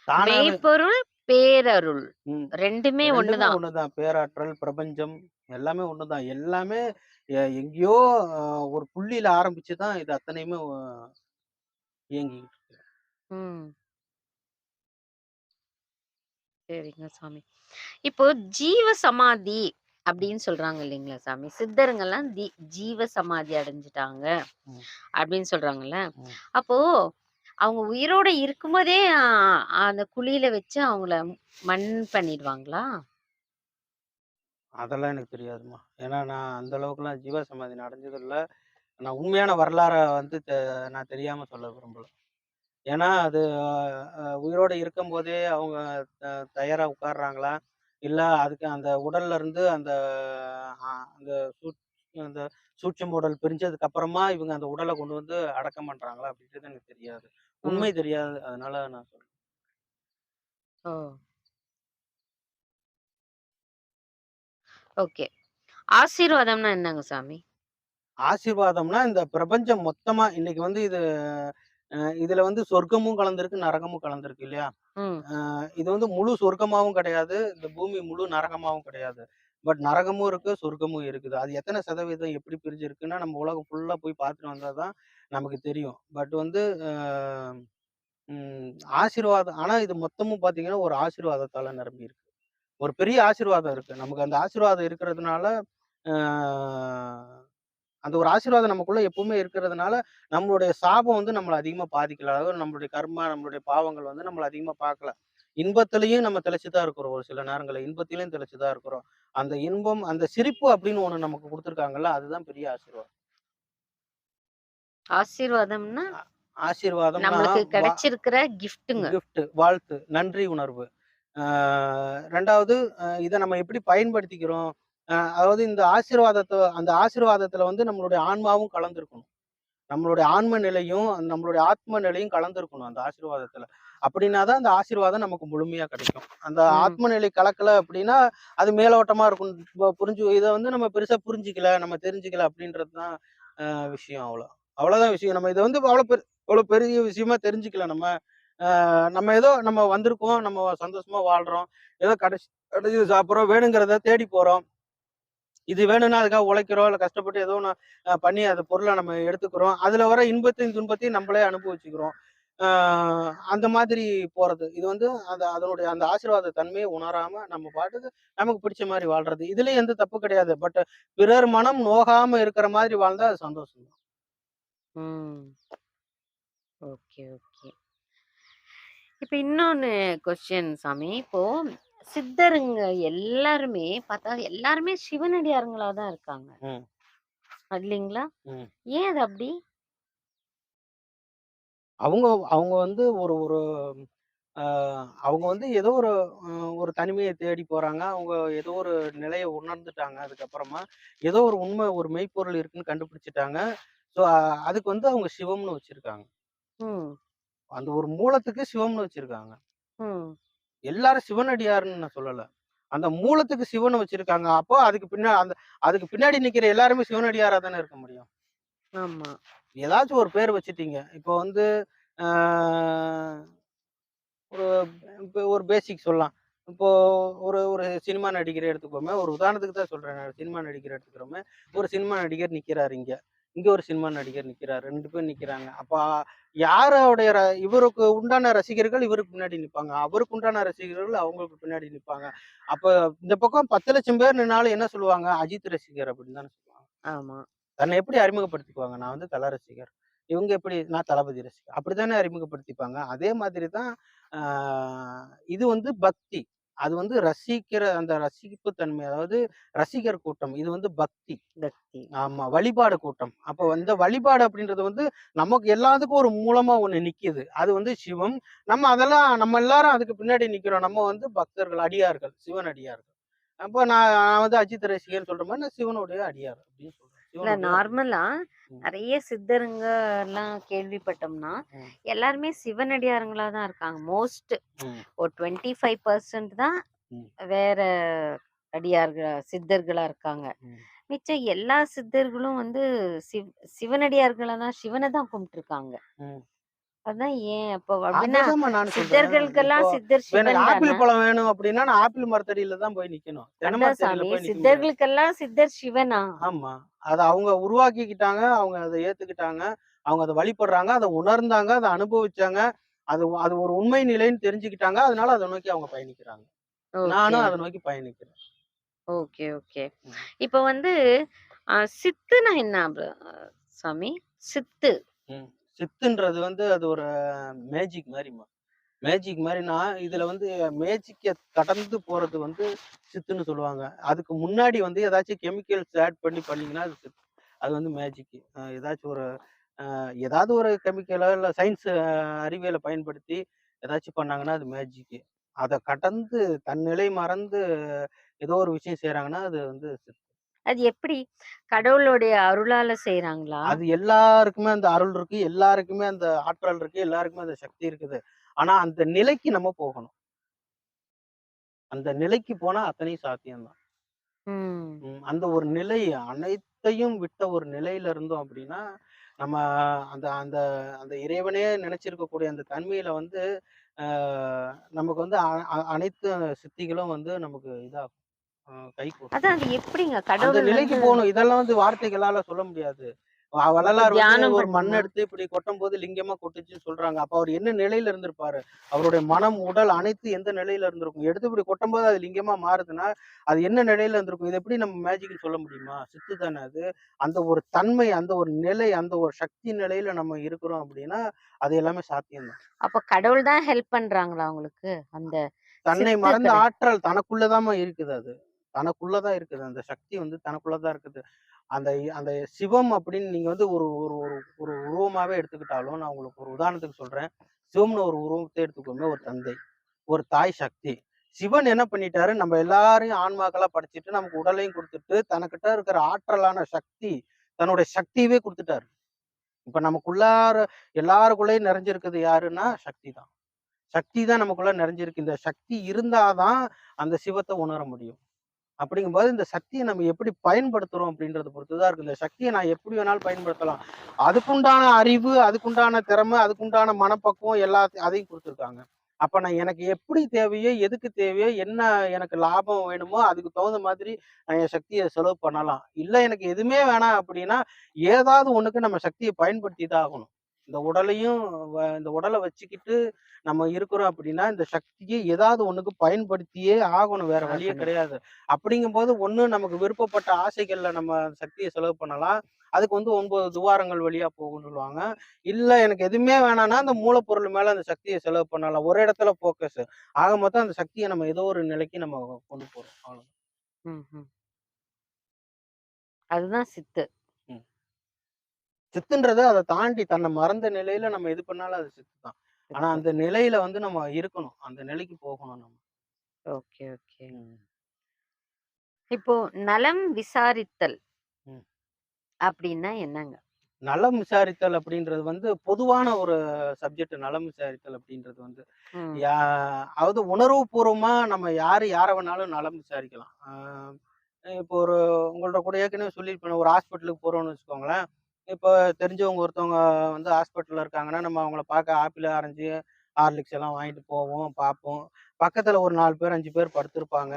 தானாவே மெய்ப்பொருள், பேரருள். ம். 2மே 2மே ஒண்ணுதான். ஒண்ணுதான். பேராற்றல், பிரபஞ்சம் எல்லாமே ஒண்ணுதான். எல்லாமே எங்கேயோ அ ஒரு புள்ளியில ஆரம்பிச்சு தான் இது அத்தனையுமே இயங்கிக்கிட்டு இருக்கு. ம். சரிங்க சாமி. இப்போ ஜீவ சமாதி அப்படின்னு சொல்றாங்க இல்லைங்களா சாமி? சித்தருங்கலாம் ஜீவ சமாதி அடைஞ்சுட்டாங்க ம், அப்படின்னு சொல்றாங்கல்ல. ம். அப்போ அவங்க உயிரோட இருக்கும்போதே அந்த குழியில வச்சு அவங்கள மண் பண்ணிடுவாங்களா? அதெல்லாம் எனக்கு தெரியாதும்மா. ஏன்னா நான் அந்த அளவுக்குலாம் ஜீவசமாதி நான் அடைஞ்சது இல்ல. நான் உண்மையான வரலாற வந்து நான் தெரியாம சொல்ல விரும்பல. ஏன்னா அது உயிரோட இருக்கும்போதே அவங்க த தயாரா உட்கார்றாங்களா? இல்ல அதுக்கு அந்த உடல்ல இருந்து அந்த அந்த அந்த சூட்சும உடல் பிரிஞ்சதுக்கு அப்புறமா இவங்க அந்த உடல கொண்டு வந்து அடக்கம் பண்றாங்களா? அப்படின்றது எனக்கு தெரியாது. ம். உண்மை தெரியாது. அதனால நான் சொல்றேன். ஓ! ஓகே. ஆசீர்வாதம்னா என்னங்க சாமி? ஆசீர்வாதம்னா இந்த பிரபஞ்சம் மொத்தமா இன்னைக்கு வந்து இதுல வந்து சொர்க்கமும் கலந்திருக்கு, நரகமும் கலந்திருக்கு இல்லையா? ம். இது வந்து முழு சொர்க்கமாவும் கிடையாது. இந்த பூமி முழு நரகமாவும் கிடையாது. பட் நரகமும் இருக்கு, சொர்க்கமும் இருக்குது. அது எத்தன சதவீதம் எப்படி பிரிஞ்சிருக்குன்னா, நம்ம உலகம் ஃபுல்லா போய் பார்த்துட்டு வந்தா தான் நமக்கு தெரியும். பட் வந்து அ ம் ஆசீர்வாதம் ஆனா இது மொத்தமும் பார்த்தீங்கன்னா, ஒரு ஆசீர்வாதத்தால நிரம்பி இருக்கு. ஒரு பெரிய ஆசீர்வாதம் இருக்கு. நமக்கு அந்த ஆசீர்வாதம் இருக்கிறதுனால, அ அந்த ஒரு ஆசீர்வாதம் நமக்குள்ள எப்பவுமே இருக்கிறதுனால, நம்மளுடைய சாபம் வந்து நம்மள அதிகமா பாதிக்கல. அதாவது நம்மளுடைய கர்மா, நம்மளுடைய பாவங்கள் வந்து நம்மள அதிகமா பாக்கல. இன்பத்திலயும் நம்ம திளைச்சு தான் இருக்கிறோம். ஒரு சில நேரங்கள்ல இன்பத்திலயும் திளைச்சு தான் இருக்கிறோம். அந்த இன்பம், அந்த சிரிப்பு அப்படின்னு ஒண்ணு நமக்கு குடுத்துருக்காங்கல்ல, அதுதான் பெரிய ஆசீர்வாதம். ஆசீர்வாதம்னா, அ ஆசீர்வாதம்னா நம்மளுக்கு வா கிடைச்சிருக்கிற கிஃப்ட்டுங்க. கிஃப்ட், வாழ்த்து, நன்றி உணர்வு. ஆ 2வது இத நம்ம எப்படி பயன்படுத்திக்கிறோம்? அதாவது இந்த அந்த ஆசீர்வாதத்துல வந்து நம்மளுடைய ஆன்மாவும் கலந்திருக்கணும். நம்மளுடைய ஆன்ம நிலையும், நம்மளுடைய ஆத்ம நிலையும் கலந்திருக்கணும் அந்த ஆசீர்வாதத்துல. அப்படின்னா தான் அந்த ஆசீர்வாதம் நமக்கு முழுமையா கிடைக்கும். அந்த ம். ஆத்ம நிலை கலக்கல அப்படின்னா, அது மேலோட்டமா இருக்கும். இத வந்து நம்ம பெருசா புரிஞ்சுக்கல, நம்ம தெரிஞ்சுக்கல அப்படின்றது தான் விஷயம் அவ்வளோதான் விஷயம். நம்ம இத வந்து அவ்வளோ பெரிய விஷயமா தெரிஞ்சுக்கல நம்ம. நம்ம ஏதோ நம்ம வந்திருக்கோம், நம்ம சந்தோஷமா வாழ்றோம். ஏதோ கடைசி சாப்பிடுறோம், வேணுங்கிறத தேடி போறோம். இது வேணும்னா அதுக்காக உழைக்கிறோம், இல்ல கஷ்டப்பட்டு ஏதோ ஒண்ணு பண்ணி அந்த பொருள நம்ம எடுத்துக்கிறோம். அதுல வர இன்பத்தையும், துன்பத்தையும் நம்மளே அனுபவிச்சுக்கிறோம். ஆ அந்த மாதிரி போறது. இது வந்து அதனுடைய அந்த ஆசீர்வாத தன்மைய உணராம நம்ம பாட்டுக்கு நமக்கு பிடிச்ச மாரி வாழ்றது. இதுலயும் எந்த தப்பு கிடையாது. பட் பிறர் மனம் நோகாம இருக்கிற மாதிரி வாழ்ந்தா அது சந்தோஷம் தான். ம். Okay, okay. இப்ப இன்னொன்னு கொஸ்டின் சாமி. இப்போ சித்தருங்க எல்லாருமே பார்த்தா, எல்லாருமே சிவனடியாருங்களா தான் இருக்காங்க. ம், இல்லீங்களா? ம். ஏன் அது அப்படி? அவங்க அவங்க வந்து ஒரு ஒரு அ அவங்க வந்து ஏதோ ஒரு தனிமைய தேடி போறாங்க. அவங்க ஏதோ ஒரு நிலைய உணர்ந்துட்டாங்க அதுக்கப்புறமா. ஏதோ ஒரு உண்மை, ஒரு மெய்ப்பொருள் இருக்குன்னு கண்டுபிடிச்சுட்டாங்க. ஸோ, அதுக்கு வந்து அவங்க சிவம்னு வச்சிருக்காங்க. ம், அந்த ஒரு மூலத்துக்கு சிவம்னு வச்சிருக்காங்க. ம். எல்லாரும் சிவனடியார்ன்னு நான் சொல்லல. அந்த மூலத்துக்கு சிவன்னு வச்சிருக்காங்க. அப்போ அதுக்கு பின்னாடி நிக்கிற எல்லாருமே சிவனடியாரா தானே இருக்க முடியும். ஆமா. ஏதாச்சும் ஒரு பேர் வச்சுட்டீங்க. இப்போ வந்து ஆ ஒரு இப்ப ஒரு பேசிக் சொல்லலாம். இப்போ ஒரு ஒரு சினிமா நடிகரை எடுத்துக்கோமே, ஒரு உதாரணத்துக்கு தான் சொல்றேன் நான். சினிமா நடிகர் எடுத்துக்கிறோமே, ஒரு சினிமா நடிகர் நிக்கிறாரு இங்க. இங்க ஒரு சினிமா நடிகர் நிக்கிறாரு. 2 பேர் நிக்கிறாங்க. அப்ப யாரோடைய இவருக்கு உண்டான ரசிகர்கள் இவருக்கு பின்னாடி நிப்பாங்க. அவருக்கு உண்டான ரசிகர்கள் அவங்களுக்கு பின்னாடி நிப்பாங்க. அப்ப இந்த பக்கம் 10,00,000 பேர் நின்னாலும் என்ன சொல்லுவாங்க? அஜித் ரசிகர் அப்படின்னு தானே சொல்லுவாங்க. ஆமா. தன்னை எப்படி அறிமுகப்படுத்திக்குவாங்க? நான் வந்து தல ரசிகர். இவங்க எப்படி? நான் தளபதி ரசிகர். அப்படித்தானே அறிமுகப்படுத்திப்பாங்க. அதே மாதிரி தான் ஆ இது வந்து பக்தி. அது வந்து ரசிக்கிற அந்த ரசிப்பு தன்மை. அதாவது ரசிகர் கூட்டம். இது வந்து பக்தி. பக்தி. ஆமா. வழிபாடு கூட்டம். அப்ப வந்து வழிபாடு அப்படின்றது வந்து நமக்கு எல்லாத்துக்கும் ஒரு மூலமா ஒண்ணு நிக்கிது. அது வந்து சிவம். நம்ம எல்லாரும் அதுக்கு பின்னாடி நிக்கிறோம். நம்ம வந்து பக்தர்கள், அடியார்கள், சிவன் அடியார்கள். அப்போ நான் வந்து அஜித் ரசிகர்ன்னு சொல்ற மாரி நான் சிவனுடைய அடியார் அப்படின்னு சொல்றேன். இல்ல சிவனுடைய அடியார். நார்மலா ம், நெறைய சித்தருங்க எல்லாம் கேள்விப்பட்டோம்னா, ம், எல்லாருமே சிவனடியாருங்களா தான் இருக்காங்க. மோஸ்ட் ம், ஒரு 25% தான் ம், வேற சித்தர்களா இருக்காங்க. ம். மிச்சம் எல்லா சித்தர்களும் வந்து சிவ் சிவனடியார்களா தான் சிவன தான் கும்பிட்டுருக்காங்க. ம். அதான் ஏன் அப்போ அப்படின்னா அததாம்மா நானும் சொல்றேன். இப்போ சித்தர்களுக்கெல்லாம் சித்தர் இப்ப எனக்கு சிவன் ஆப்பிள் தான? பழம் வேணும் அப்படின்னா, நான் ஆப்பிள் மரத்தடியில தான் போய் நிக்கணும். தென்னை அதான் மரத்தடியில சாமி போய் நிக்க முடியாது. சித்தர்களுக்கெல்லாம் சித்தர் சிவனா? ஆமா. அத அவங்க உருவாக்கிக்கிட்டாங்க. அவங்க அத ஏத்துக்கிட்டாங்க. அவங்க அத வழிபடுறாங்க. அத உணர்ந்தாங்க. அத அனுபவிச்சாங்க. அது ஒரு உண்மை நிலைன்னு தெரிஞ்சுக்கிட்டாங்க. அதனால அத நோக்கி அவங்க பயணிக்கிறாங்க. ஓகே. நானும் அத நோக்கி பயணிக்கிறேன். Okay, okay. ம். இப்ப வந்து சித்துனா என்ன சாமி? சித்து. ம். சித்துன்றது வந்து அது ஒரு மேஜிக் மாரிம்மா. மேஜிக் மாரின்னா, இதுல வந்து மேஜிக்க கடந்து போறது வந்து சித்துன்னு சொல்லுவாங்க. அதுக்கு முன்னாடி வந்து ஏதாச்சும் கெமிக்கல்ஸ் ஆட் பண்ணீங்கன்னா, அது சித்து. அது வந்து மேஜிக்கு. ஏதாச்சும் ஏதாவது ஒரு கெமிக்கலோ, இல்ல சயின்ஸ் அறிவியல பயன்படுத்தி ஏதாச்சும் பண்ணாங்கன்னா, அது மேஜிக்கு. அத கடந்து தன் நிலை மறந்து ஏதோ ஒரு விஷயம் செய்றாங்கன்னா, அது வந்து சித்து. அது எப்படி? கடவுளுடைய அருளால செய்றாங்களா? அது எல்லாருக்குமே அந்த அருள் இருக்கு. எல்லாருக்குமே அந்த ஆற்றல் இருக்கு. எல்லாருக்குமே அந்த சக்தி இருக்குது. ஆனா, அந்த நிலைக்கு நம்ம போகணும். அந்த நிலைக்கு போனா அத்தனையும் சாத்தியம் தான். ம். அந்த ஒரு நிலை அனைத்தையும் விட்ட ஒரு நிலையில இருந்தோம் அப்படின்னா, நம்ம அந்த அந்த அந்த இறைவனே நினைச்சிருக்கக்கூடிய அந்த தன்மையில வந்து, அ நமக்கு வந்து அ அ அனைத்து சித்திகளும் வந்து நமக்கு இதாகும். கைகூடும். அதான் அது எப்படிங்க? அந்த கடவுள் நிலைக்கு வந்து போணும். இதெல்லாம் வந்து வார்த்தைகளால சொல்ல முடியாது. அப்ப வள்ளலார் வந்து தியானம் ஒரு மண் பண்ணணுமா? எடுத்து இப்படி கொட்டும்போது லிங்கமா கொட்டுச்சுன்னு சொல்றாங்க. அப்ப அவர் என்ன நிலையில இருந்திருப்பாரு? அவருடைய மனம், உடல் அனைத்து எந்த நிலையில இருந்திருக்கும்? எடுத்து இப்படி கொட்டும்போது அது லிங்கமா மாறுதுன்னா, அது என்ன நிலையில இருந்திருக்கும்? இத எப்படி நம்ம மேஜிக்ன்னு சொல்ல முடியுமா? சித்து தானே அது. அந்த ஒரு தன்மை, அந்த ஒரு நிலை, அந்த ஒரு சக்தி நிலையில நம்ம இருக்கிறோம் அப்படின்னா, அது எல்லாமே சாத்தியம் தான். அப்ப கடவுள் தான் ஹெல்ப் பண்றாங்களா உங்களுக்கு? அந்த தன்னை சித்து மறந்த கட ஆற்றல் தனக்குள்ள தாம்மா இருக்குது அது. தனக்குள்ள தான் இருக்குது. அந்த சக்தி வந்து தனக்குள்ள தான் இருக்குது. அந்த அந்த சிவம் அப்படின்னு நீங்க வந்து ஒரு ஒரு ஒரு ஒரு உருவமாவே எடுத்துக்கிட்டாலும், நான் உங்களுக்கு ஒரு உதாரணத்துக்கு சொல்றேன். சிவம்னு ஒரு உருவத்த எடுத்துக்கோங்க. ஒரு தந்தை, ஒரு தாய் சக்தி. சிவன் என்ன பண்ணிட்டாரு, நம்ம எல்லாரையும் ஆன்மாக்களா படைச்சுட்டு, நமக்கு உடலையும் குடுத்துட்டு, தனக்கிட்ட இருக்கிற ஆற்றலான சக்தி, தன்னுடைய சக்தியவே குடுத்துட்டாரு. இப்ப நமக்குள்ளார எல்லாருக்குள்ளயும் நிறைஞ்சிருக்குது யாருன்னா, சக்தி தான். சக்தி தான் நமக்குள்ள நிறைஞ்சிருக்கு. இந்த சக்தி இருந்தா தான் அந்த சிவத்த உணர முடியும். அப்படிங்கும்போது இந்த சக்திய நம்ம எப்படி பயன்படுத்துறோம் அப்படின்றத பொறுத்து தான் இருக்கு. இந்த சக்திய நான் எப்படி வேணாலும் பயன்படுத்தலாம். அதுக்குண்டான அறிவு, அதுக்குண்டான திறமை, அதுக்குண்டான மனப்பக்குவம் அதையும் குடுத்துருக்காங்க. அப்ப நான் எனக்கு எப்படி தேவையோ, எதுக்கு தேவையோ, என்ன எனக்கு லாபம் வேணுமோ, அதுக்கு தகுந்த மாதிரி நான் என் சக்திய செலவு பண்ணலாம். இல்ல எனக்கு எதுவுமே வேணாம் அப்படின்னா, ஏதாவது ஒண்ணுக்கு நம்ம சக்திய பயன்படுத்தி தான் ஆகணும். இந்த உடலையும் இந்த உடல வச்சுக்கிட்டு நம்ம இருக்கிறோம் அப்படின்னா, இந்த சக்திய ஏதாவது ஒண்ணுக்கு பயன்படுத்தியே ஆகணும். வேற வழியே ஆகணும். கிடையாது. அப்படிங்கும்போது ஒண்ணு நமக்கு விருப்பப்பட்ட ஆசைகள்ல நம்ம சக்திய செலவு பண்ணலாம். அதுக்கு வந்து 9 துவாரங்கள் வழியா போகும்ன்னு சொல்லுவாங்க. இல்ல எனக்கு எதுவுமே வேணாம்னா, அந்த மூலப்பொருள் மேல அந்த சக்திய செலவு பண்ணலாம். ஒரு இடத்துல ஃபோக்கஸ். ஆக மொத்தம் அந்த சக்திய நம்ம ஏதோ ஒரு நிலைக்கு நம்ம கொண்டு போறோம். அவ்வளவுதான். ம், ம். அதுதான் சித்து. ம். சித்துன்றது அத தாண்டி தன்னை மறந்த நிலையில நம்ம எது பண்ணாலும் அது சித்து தான். ஆனா சித்து. அந்த நிலையில வந்து நம்ம இருக்கணும். அந்த நிலைக்கு போகணும் நம்ம. Okay, okay. ம். இப்போ நலம் விசாரித்தல் ம். அப்டின்னா என்னங்க? நலம் விசாரித்தல் அப்படின்றது வந்து பொதுவான ஒரு சப்ஜெக்ட். நலம் விசாரித்தல் அப்படின்றது வந்து ம். யா அதாவது உணர்வுபூர்வமா நம்ம யார வேணாலும் நலம் விசாரிக்கலாம். இப்போ உங்கள்ட்ட கூட ஏற்கனவே சொல்லியிருப்பேன். ஒரு ஹாஸ்பிட்டலுக்கு போறோம்னு வச்சுக்கோங்களேன். இப்போ தெரிஞ்சவங்க ஒருத்தவங்க வந்து ஹாஸ்பிட்டல்ல இருக்காங்கன்னா, நம்ம அவங்கள பார்க்க ஆப்பிள், ஆரஞ்சு, ஹார்லிக்ஸ் எல்லாம் வாங்கிட்டு போவோம், பார்ப்போம். பக்கத்துல ஒரு 4 பேர், 5 பேர் படுத்திருப்பாங்க.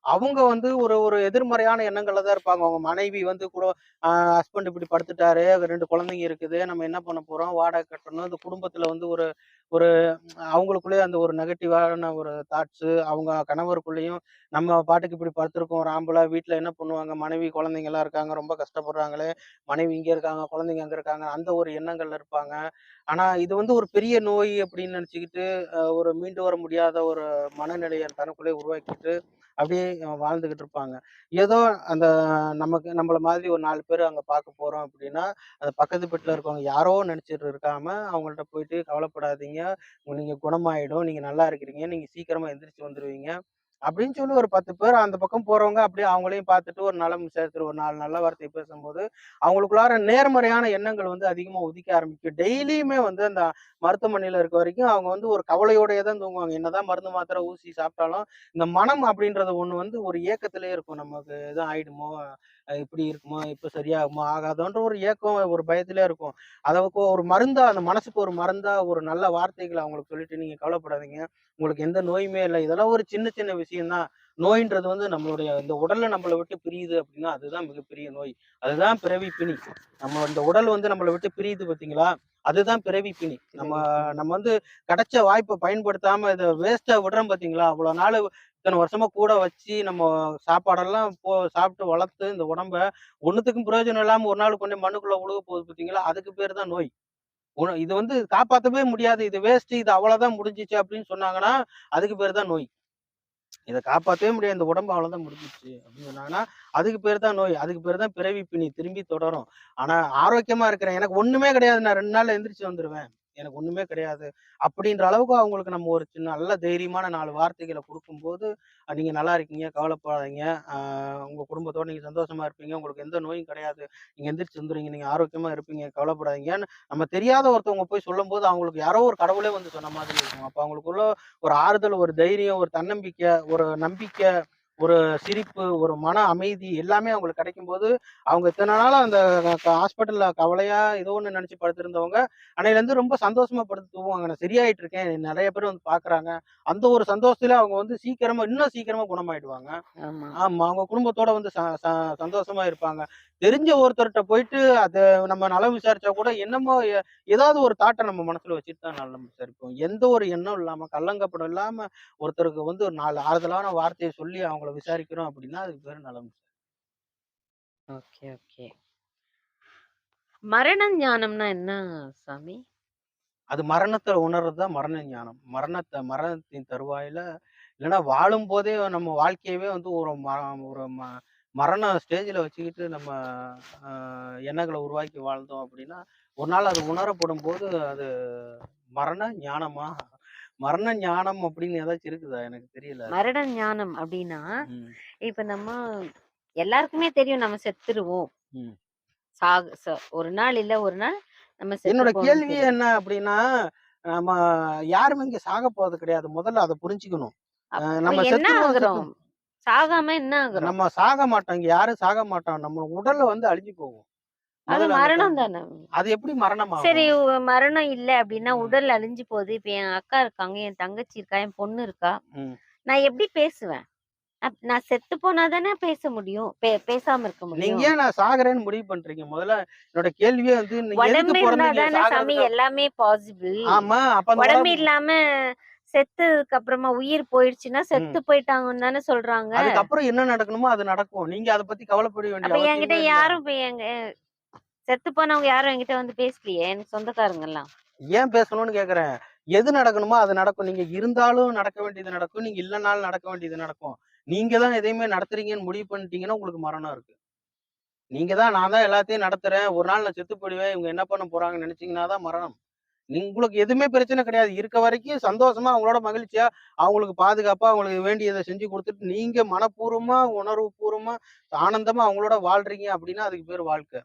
அவங்க வந்து ஒரு ஒரு எதிர்மறையான எண்ணங்கள்ல தான் இருப்பாங்க. அவங்க மனைவி வந்து கூட ஹஸ்பண்ட் இப்படி படுத்துட்டாரு, 2 குழந்தைங்க இருக்குது. நம்ம என்ன பண்ண போறோம்? வாடகை கட்டணும். இந்த குடும்பத்துல வந்து ஒரு ஒரு அவங்களுக்குள்ளேயே அந்த ஒரு நெகட்டிவான ஒரு தாட்ஸு, அவங்க கணவருக்குள்ளேயும் நம்ம பாட்டுக்கு இப்படி படுத்திருக்கோம் ஒரு ஆம்பள, வீட்ல என்ன பண்ணுவாங்க? மனைவி, குழந்தைங்கலாம் இருக்காங்க. ரொம்ப கஷ்டப்படுறாங்களே! மனைவி இங்க இருக்காங்க, குழந்தைங்க அங்க இருக்காங்க. அந்த ஒரு எண்ணங்கள்ல இருப்பாங்க. ஆனா, இது வந்து ஒரு பெரிய நோய் அப்படின்னு நெனச்சுக்கிட்டு, ஒரு மீண்டு வர முடியாத ஒரு மனநிலைய தனக்குள்ளே உருவாக்கிட்டு, அப்படியே வாழ்ந்துகிட்டு இருப்பாங்க. ஏதோ அந்த நம்மள மாதிரி ஒரு 4 பேர் அங்க பார்க்க போறோம் அப்படின்னா, அந்த பக்கத்து பெட்ல இருக்கவங்க யாரோ நெனச்சுட்டு இருக்காம, அவங்கள்ட்ட போயிட்டு கவலைப்படாதீங்க. நீங்க குணமாயிடும். நீங்க நல்லா இருக்கிறீங்க. நீங்க சீக்கிரமா எந்திரிச்சு வந்துருவீங்க. அப்படின்னு சொல்லி ஒரு 10 பேர் அந்த பக்கம் போறவங்க அப்படியே அவங்களையும் பார்த்துட்டு ஒரு நலம் விசாரிச்சுட்டு ஒரு 4 நல்ல வார்த்தை பேசும்போது, அவங்களுக்குள்ளார நேர்மறையான எண்ணங்கள் வந்து அதிகமா உதிக்க ஆரம்பிக்கும். டெய்லியுமே வந்து அந்த மருத்துவமனையில இருக்க வரைக்கும் அவங்க வந்து ஒரு கவலையோடயே தான் தூங்குவாங்க. என்னதான் மருந்து, மாத்திரை, ஊசி சாப்பிட்டாலும், இந்த மனம் அப்படின்றது ஒண்ணு வந்து ஒரு ஏக்கத்திலேயே இருக்கும். நமக்கு எதுவும் ஆயிடுமோ? இப்படி இருக்குமோ? இப்ப சரியாகுமா? ஆகாதோன்ற ஒரு ஏக்கம், ஒரு பயத்திலே இருக்கும். அதற்கு ஒரு மருந்தா அந்த மனசுக்கு ஒரு மருந்தா ஒரு நல்ல வார்த்தைகள அவங்களுக்கு சொல்லிட்டு, "நீங்க கவலைப்படாதீங்க. உங்களுக்கு எந்த நோயுமே இல்ல. இதெல்லாம் ஒரு சின்ன சின்ன விஷயம் தான். நோயின்றது வந்து நம்மளுடைய இந்த உடல்ல நம்மள விட்டு பிரியுது அப்படின்னா, அதுதான் மிகப்பெரிய நோய். அதுதான் பிறவி பிணி. நம்ம இந்த உடல் வந்து நம்மள விட்டு பிரியுது பார்த்தீங்களா? அதுதான் பிறவி பிணி. நம்ம பிறவி பிணி. நம்ம வந்து கிடைச்ச வாய்ப்ப பயன்படுத்தாம இத வேஸ்ட்டா விடுறோம் பார்த்தீங்களா? அவ்வளோ நாளு இத்தன வருஷமா கூட வச்சு நம்ம சாப்பாடெல்லாம் சாப்பிட்டு வளர்த்து இந்த உடம்ப ஒண்ணுத்துக்கும் பிரயோஜனம் இல்லாம ஒரு நாள் கொண்டு மண்ணுக்குள்ள விழுக போகுது பார்த்தீங்களா? அதுக்கு பேரு தான் நோய். இது வந்து காப்பாத்தவே முடியாது. இது வேஸ்ட். இது அவ்வளோதான் முடிஞ்சுச்சு அப்படின்னு சொன்னாங்கன்னா, அதுக்கு பேரு தான் நோய். இத காப்பாத்தவே முடியாது. இந்த உடம்பு அவ்வளோதான் முடிஞ்சிருச்சு அப்படின்னு சொன்னாங்கன்னா, அதுக்கு பேரு தான் நோய். அதுக்கு பேரு தான் பிறவி பிணி. திரும்பி தொடரும். ஆனா ஆரோக்கியமா இருக்கிறேன். எனக்கு ஒண்ணுமே கிடையாது. நான் 2 நாள்ல எந்திரிச்சு வந்துருவேன். எனக்கு ஒண்ணுமே கிடையாது. அப்படின்ற அளவுக்கு அவங்களுக்கு நம்ம ஒரு சின்ன நல்ல தைரியமான 4 வார்த்தைகள குடுக்கும்போது, நீங்க நல்லா இருக்கீங்க, கவலைப்படாதீங்க. அ உங்க குடும்பத்தோட நீங்க சந்தோஷமா இருப்பீங்க. உங்களுக்கு எந்த நோயும் கிடையாது. நீங்க எந்திரிச்சு வந்துருவீங்க. நீங்க ஆரோக்கியமா இருப்பீங்க. கவலைப்படாதீங்கன்னு நம்ம தெரியாத ஒருத்தவங்க போய் சொல்லும்போது, அவங்களுக்கு யாரோ ஒரு கடவுளே வந்து சொன்ன மாதிரி இருக்கும். அப்ப அவங்களுக்குள்ள ஒரு ஆறுதல், ஒரு தைரியம், ஒரு தன்னம்பிக்கை, ஒரு நம்பிக்கை, ஒரு சிரிப்பு, ஒரு மன அமைதி எல்லாமே அவங்களுக்கு கிடைக்கும்போது, அவங்க இத்தன நாளா அந்த ஹாஸ்பிட்டல்ல கவலையா ஏதோ ஒண்ணு நெனச்சு படுத்திருந்தவங்க, அன்னையிலருந்து ரொம்ப சந்தோஷமா படுத்து தூங்குவாங்க. நான் சரியாயிட்டு இருக்கேன். நெறைய பேர் வந்து பார்க்குறாங்க. அந்த ஒரு சந்தோஷத்துல அவங்க வந்து சீக்கிரமா இன்னும் சீக்கிரமா குணமாயிடுவாங்க. ஆமா. ஆமா. அவங்க குடும்பத்தோட வந்து ச ச சந்தோஷமா இருப்பாங்க. தெரிஞ்ச ஒருத்தர்ட்ட போயிட்டு அத நம்ம நலம் விசாரிச்சா கூட என்னமோ ஏதாவது ஒரு தாட்ட நம்ம மனசுல வச்சுட்டு தான் நலம் விசாரிப்போம். எந்த ஒரு எண்ணம் இல்லாம, கள்ளங்கப்படம் இல்லாம ஒருத்தருக்கு வந்து ஒரு 4 ஆறுதலான வார்த்தைய சொல்லி அவங்கள விசாரிக்கிறோம் அப்படின்னா, அதுக்கு பேரு நலம். Okay, okay. மரண ஞானம்னா என்ன சாமி? அது மரணத்த உணர்றது தான் மரண ஞானம். மரணத்தின் தருவாயில இல்லன்னா வாழும்போதே நம்ம வாழ்க்கையவே வந்து ஒரு மரண ஸ்டேஜ்ல வச்சுக்கிட்டு நம்ம அ எண்ணங்கள உருவாக்கி வாழ்ந்தோம் அப்படின்னா, ஒரு நாள் அது உணரப்படும்போது அது மரண ஞானமா? மரண ஞானம் அப்படின்னு ஏதாச்சும் இருக்குதா? எனக்கு தெரியல அது. மரண ஞானம் அப்டின்னா, ம். இப்ப நம்ம எல்லாருக்குமே தெரியும் நம்ம செத்துருவோம். ம். சாக ச ஒரு நாள் இல்ல ஒரு நாள் நம்ம செத்து என்னோட போணும்னு கேள்வியே தெரியும். என்ன அப்படின்னா, நம்ம யாருமே இங்க சாகப் போறது கிடையாது. முதல்ல அத புரிஞ்சுக்கணும். அப்ப நம்ம என்ன செத்துருவோம் ஆகுறோம்? சாகாம என்ன ஆகுறோம்? நம்ம சாக மாட்டோம். இங்க யாரும் சாக மாட்டோம். நம்ம உடல்ல வந்து அழிஞ்சு போகும். அது முதல்ல அந்த மரணம் தான. அது எப்படி மரணமாகும்? சரி மரணம் இல்ல அப்டின்னா, ம், உடல் அழிஞ்சு போகுது. இப்ப என் அக்கா இருக்காங்க, என் தங்கச்சி இருக்கா, என் பொண்ணு இருக்கா. ம். நான் எப்படி பேசுவேன்? நான் செத்து போனா தானே பேச முடியும். பேசாம இருக்க நீங்க முடியும். ஏன் நான் சாகுறேன்னு முடிவு பண்றீங்க? முதல்ல என்னோட கேள்வியே வந்து நீங்க எதுக்கு உடம்பு இருந்தா பொறந்தீங்க? தானே சாமி சாகறதுக்கு எல்லாமே பாசிபிள். ஆமா. அப்ப அந்த உடம்பு உடம்பு இல்லாம செத்ததுக்கு அப்புறமா உயிர் போயிடுச்சுன்னா, ம். செத்து போயிட்டாங்கன்னு தானே சொல்றாங்க. அதுக்கப்புறம் என்ன நடக்கணுமோ அது நடக்கும். நீங்க அத பத்தி கவலைப்பட வேண்டிய அப்ப என்கிட்ட அவசியமே இல்ல. யாரும் இப்ப செத்து போனவங்க யாரும் என்கிட்ட வந்து பேசலையே, எனக்கு சொந்தக்காரங்கலாம். ஏன் பேசணும்னு கேட்கிறேன். எது நடக்கணுமோ அது நடக்கும். நீங்க இருந்தாலும் நடக்க வேண்டியது நடக்கும். நீங்க இல்லனாலும் நடக்க வேண்டியது நடக்கும். நீங்க தான் எதையுமே நடத்துறீங்கன்னு முடிவு பண்ணிட்டீங்கன்னா, உங்களுக்கு மரணம் இருக்கு. நீங்க தான் நான் தான் எல்லாத்தையும் நடத்துறேன். ஒரு நாள் நான் செத்து போயிடுவேன். இவங்க என்ன பண்ண போறாங்கன்னு நினைச்சீங்கன்னா தான் மரணம். உங்களுக்கு எதுவுமே பிரச்சனை கிடையாது. இருக்க வரைக்கும் சந்தோஷமா அவங்களோட மகிழ்ச்சியா, அவங்களுக்கு பாதுகாப்பா, அவங்களுக்கு வேண்டியத செஞ்சு குடுத்துட்டு, நீங்க மனப்பூர்வமா, உணர்வுபூர்வமா, ஆனந்தமா அவங்களோட வாழ்றீங்க அப்படின்னா, அதுக்கு பேரு வாழ்க்கை.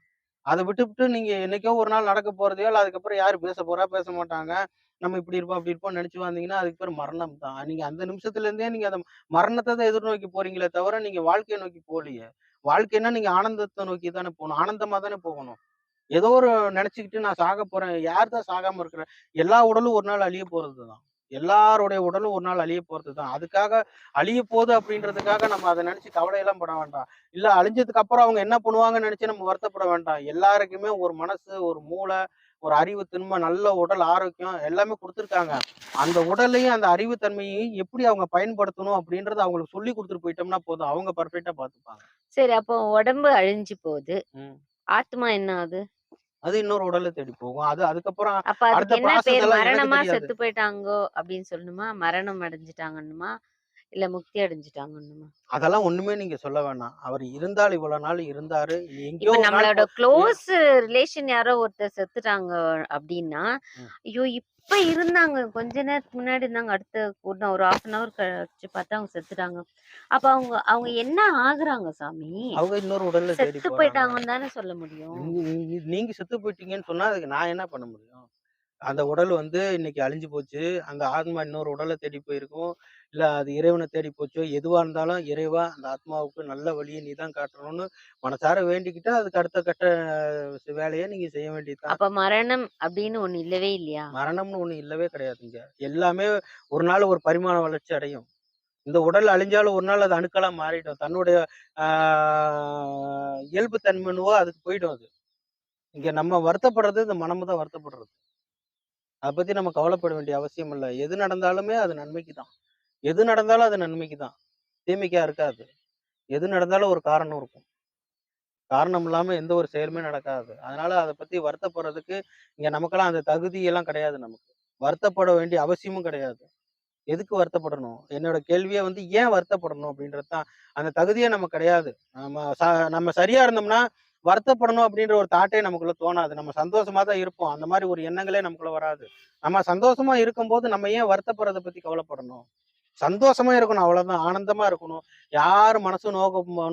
அத விட்டுப்புட்டு நீங்க என்னைக்கோ ஒரு நாள் நடக்க போறதையோ, இல்ல அதுக்கப்புறம் யாரு பேச போறா, பேச மாட்டாங்க. நம்ம இப்படி இருப்போம், அப்படி இருப்போம்னு நெனச்சு வந்தீங்கன்னா, அதுக்கு பேரு மரணம் தான். நீங்க அந்த நிமிஷத்துல இருந்தே நீங்க அந்த மரணத்த தான் எதிர்நோக்கி போறீங்களே தவிர, நீங்க வாழ்க்கைய நோக்கி போலயே. வாழ்க்கைன்னா நீங்க ஆனந்தத்த நோக்கி தானே போணும். ஆனந்தமா தானே போகணும். ஏதோ ஒரு நெனச்சுக்கிட்டு நான் சாகப் போறேன். யார் தான் சாகாம இருக்கிறா? எல்லா உடலும் ஒரு நாள் அழியப் போறது தான். எல்லாருடைய உடலும் ஒரு நாள் அழியப் போறது தான். அதுக்காக அழியப் போகுது அப்படின்றதுக்காக நம்ம அத நெனச்சு கவலையெல்லாம் பட வேண்டாம். இல்ல அழிஞ்சதுக்கு அப்புறம் அவங்க என்ன பண்ணுவாங்கன்னு நெனச்சு நம்ம வருத்தப்பட வேண்டாம். எல்லாருக்குமே ஒரு மனசு, ஒரு மூளை, ஒரு அறிவுத்திண்மை, நல்ல உடல் ஆரோக்கியம் எல்லாமே குடுத்துருக்காங்க. அந்த உடலையும், அந்த அறிவுத்தன்மையையும் எப்படி அவங்க பயன்படுத்தணும் அப்படின்றத அவங்களுக்கு சொல்லிக் குடுத்துட்டு போயிட்டோம்னா போதும். அவங்க பெர்ஃபெக்ட்டா பார்த்துப்பாங்க. சரி அப்போ உடம்பு அழிஞ்சு போகுது. ம். ஆத்மா என்ன ஆகுது? அது இன்னொரு உடல தேடி போகும். அதுக்கப்புறம் அப்ப அதுக்கு அடுத்த என்ன ப்ராசஸ் பேர்? எல்லாம் எனக்கு மரணமா தெரியாது. செத்து போயிட்டாங்கோ அப்படின்னு சொல்லணுமா? மரணம் அடைஞ்சுட்டாங்கன்னுமா? இல்ல முக்தி அடைஞ்சுட்டாங்கன்னுமா? அதெல்லாம் ஒண்ணுமே நீங்க சொல்ல வேணாம். அவரு இருந்தால் இவ்வளவு நாள் இருந்தாரு. எங்கேயோ இப்ப ஒரு நாள் நம்மளோட எ க்ளோஸ் ரிலேஷன் யாரோ ஒருத்தர் செத்துட்டாங்க அப்படின்னா, ம். ஐயோ! இப்ப இருந்தாங்க. கொஞ்ச நேரத்துக்கு முன்னாடி இருந்தாங்க. அடுத்த இன்னும் ஒரு 1/2 அன் ஹவர் கழிச்சு பார்த்தா அவங்க செத்துட்டாங்க. அப்ப அவங்க அவங்க என்ன ஆகுறாங்க சாமி? அவங்க இன்னொரு உடல்ல தேடி செத்து போறாங்க. போயிட்டாங்கன்னு தானே சொல்ல முடியும். நீங்க செத்து போயிட்டீங்கன்னு சொன்னா, அதுக்கு நான் என்ன பண்ண முடியும்? அந்த உடல் வந்து இன்னைக்கு அழிஞ்சு போச்சு. அந்த ஆத்மா இன்னொரு உடல தேடி போயிருக்கும். இல்ல அது இறைவன தேடி போச்சோ, எதுவா இருந்தாலும் இறைவா அந்த ஆத்மாவுக்கு நல்ல வழிய நீ தான் காட்டணும்னு மனசார வேண்டிக்கிட்டா, அதுக்கு அடுத்த கட்ட வேலைய நீங்க செய்ய வேண்டியது தான். அப்ப மரணம் அப்படின்னு ஒண்ணு இல்லவே இல்லையா? மரணம்னு ஒண்ணு இல்லவே கிடையாதுங்க. எல்லாமே ஒரு நாள் ஒரு பரிமாண வளர்ச்சி அடையும். இந்த உடல் அழிஞ்சாலும் ஒரு நாள் அது அணுக்களா மாறிடும். தன்னுடைய ஆ இயல்பு தன்மைன்னுவோ அதுக்கு போயிடும் அது. இங்க நம்ம வருத்தப்படுறது இந்த மனமு தான் வருத்தப்படுறது. அத பத்தி நம்ம கவலைப்பட வேண்டிய அவசியம் இல்ல. எது நடந்தாலுமே அது நன்மைக்கு தான். எது நடந்தாலும் அது நன்மைக்கு தான். தீமைக்கா இருக்காது. எது நடந்தாலும் ஒரு காரணம் இருக்கும். காரணம் இல்லாம எந்த ஒரு செயலுமே நடக்காது. அதனால அத பத்தி வருத்தப்படுறதுக்கு இங்க நமக்கெல்லாம் அந்த தகுதியெல்லாம் கிடையாது நமக்கு. வருத்தப்பட வேண்டிய அவசியமும் கிடையாது. எதுக்கு வருத்தப்படணும்? என்னோட கேள்வியே வந்து ஏன் வருத்தப்படணும் அப்படின்றது தான். அந்த தகுதியே நமக்கு கிடையாது. நம்ம சரியா இருந்தோம்னா, வருத்தப்படணும் அப்படின்ற ஒரு தாட்டே நமக்குள்ள தோணாது. நம்ம சந்தோஷமா தான் இருப்போம். அந்த மாதிரி ஒரு எண்ணங்களே நமக்குள்ள வராது. நம்ம சந்தோஷமா இருக்கும்போது நம்ம ஏன் வருத்தப்படுறத பத்தி கவலைப்படணும்? சந்தோஷமா இருக்கணும் அவ்வளவுதான். ஆனந்தமா இருக்கணும். யார் மனசும்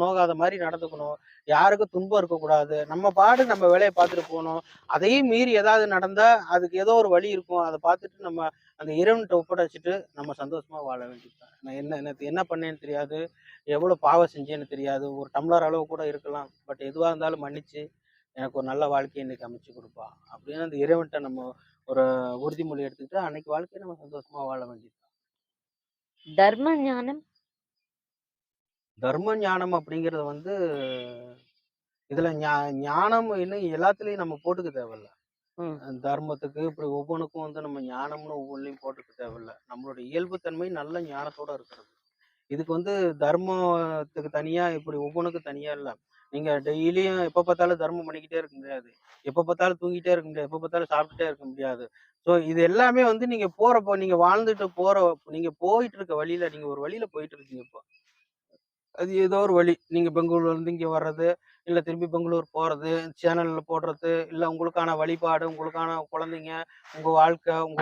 நோகாத மாரி நடந்துக்கணும். யாருக்கும் துன்பம் இருக்கக்கூடாது. நம்ம பாட்டுக்கு நம்ம வேலைய பார்த்துட்டு போணும். அதையும் மீறி ஏதாவது நடந்தா, அதுக்கு ஏதோ ஒரு வழி இருக்கும். அத பார்த்துட்டு நம்ம அந்த இறைவன்ட்ட ஒப்படைச்சுட்டு நம்ம சந்தோஷமா வாழ வேண்டியது தான். நான் நேத்து என்ன பண்ணேன்னு தெரியாது. எவ்வளோ பாவம் செஞ்சேன்னு தெரியாது. ஒரு டம்ளர் அளவு கூட இருக்கலாம். பட் எதுவா இருந்தாலும் மன்னிச்சு, எனக்கு ஒரு நல்ல வாழ்க்கைய இன்னைக்கு அமைச்சு குடுப்பா. அப்படின்னு அந்த இறைவன்ட்ட நம்ம ஒரு உறுதிமொழி எடுத்துக்கிட்டு, அன்னைக்கு வாழ்க்கைய நம்ம சந்தோஷமா வாழ வேண்டியது. தர்ம ஞானம். தர்ம ஞானம் அப்படிங்கிறது வந்து, இதுல ஞானம் இன்னும் எல்லாத்துலயும் நம்ம போட்டுக்க தேவையில்ல. ம். தர்மத்துக்கு இப்படி ஒவ்வொன்னுக்கும் வந்து நம்ம ஞானம்னு ஒவ்வொன்னையும் போட்டுக்க தேவையில்ல. நம்மளுடைய இயல்புத்தன்மை நல்ல ஞானத்தோட இருக்கிறது. இதுக்கு வந்து தர்மத்துக்கு தனியா இப்படி ஒவ்வொன்னுக்கும் தனியா இல்ல. நீங்க டெய்லியும் எப்ப பார்த்தாலும் தர்மம் பண்ணிக்கிட்டே இருக்க முடியாது. எப்ப பார்த்தாலும் தூங்கிட்டே இருக்க முடியாது. எப்ப பார்த்தாலும் சாப்பிட்டுட்டே இருக்க முடியாது. ஸோ இது எல்லாமே வந்து நீங்க வாழ்ந்துட்டு நீங்க போயிட்டு இருக்க வழியில நீங்க ஒரு வழியில போயிட்டு இருக்கீங்க இப்போ. அது ஏதோ ஒரு வழி. நீங்க பெங்களூர்லேருந்து இங்க வர்றது, இல்ல திரும்பி பெங்களூர் போறது, சேனல்ல போடுறது, இல்ல உங்களுக்கான வழிபாடு, உங்களுக்கான குழந்தைங்க, உங்க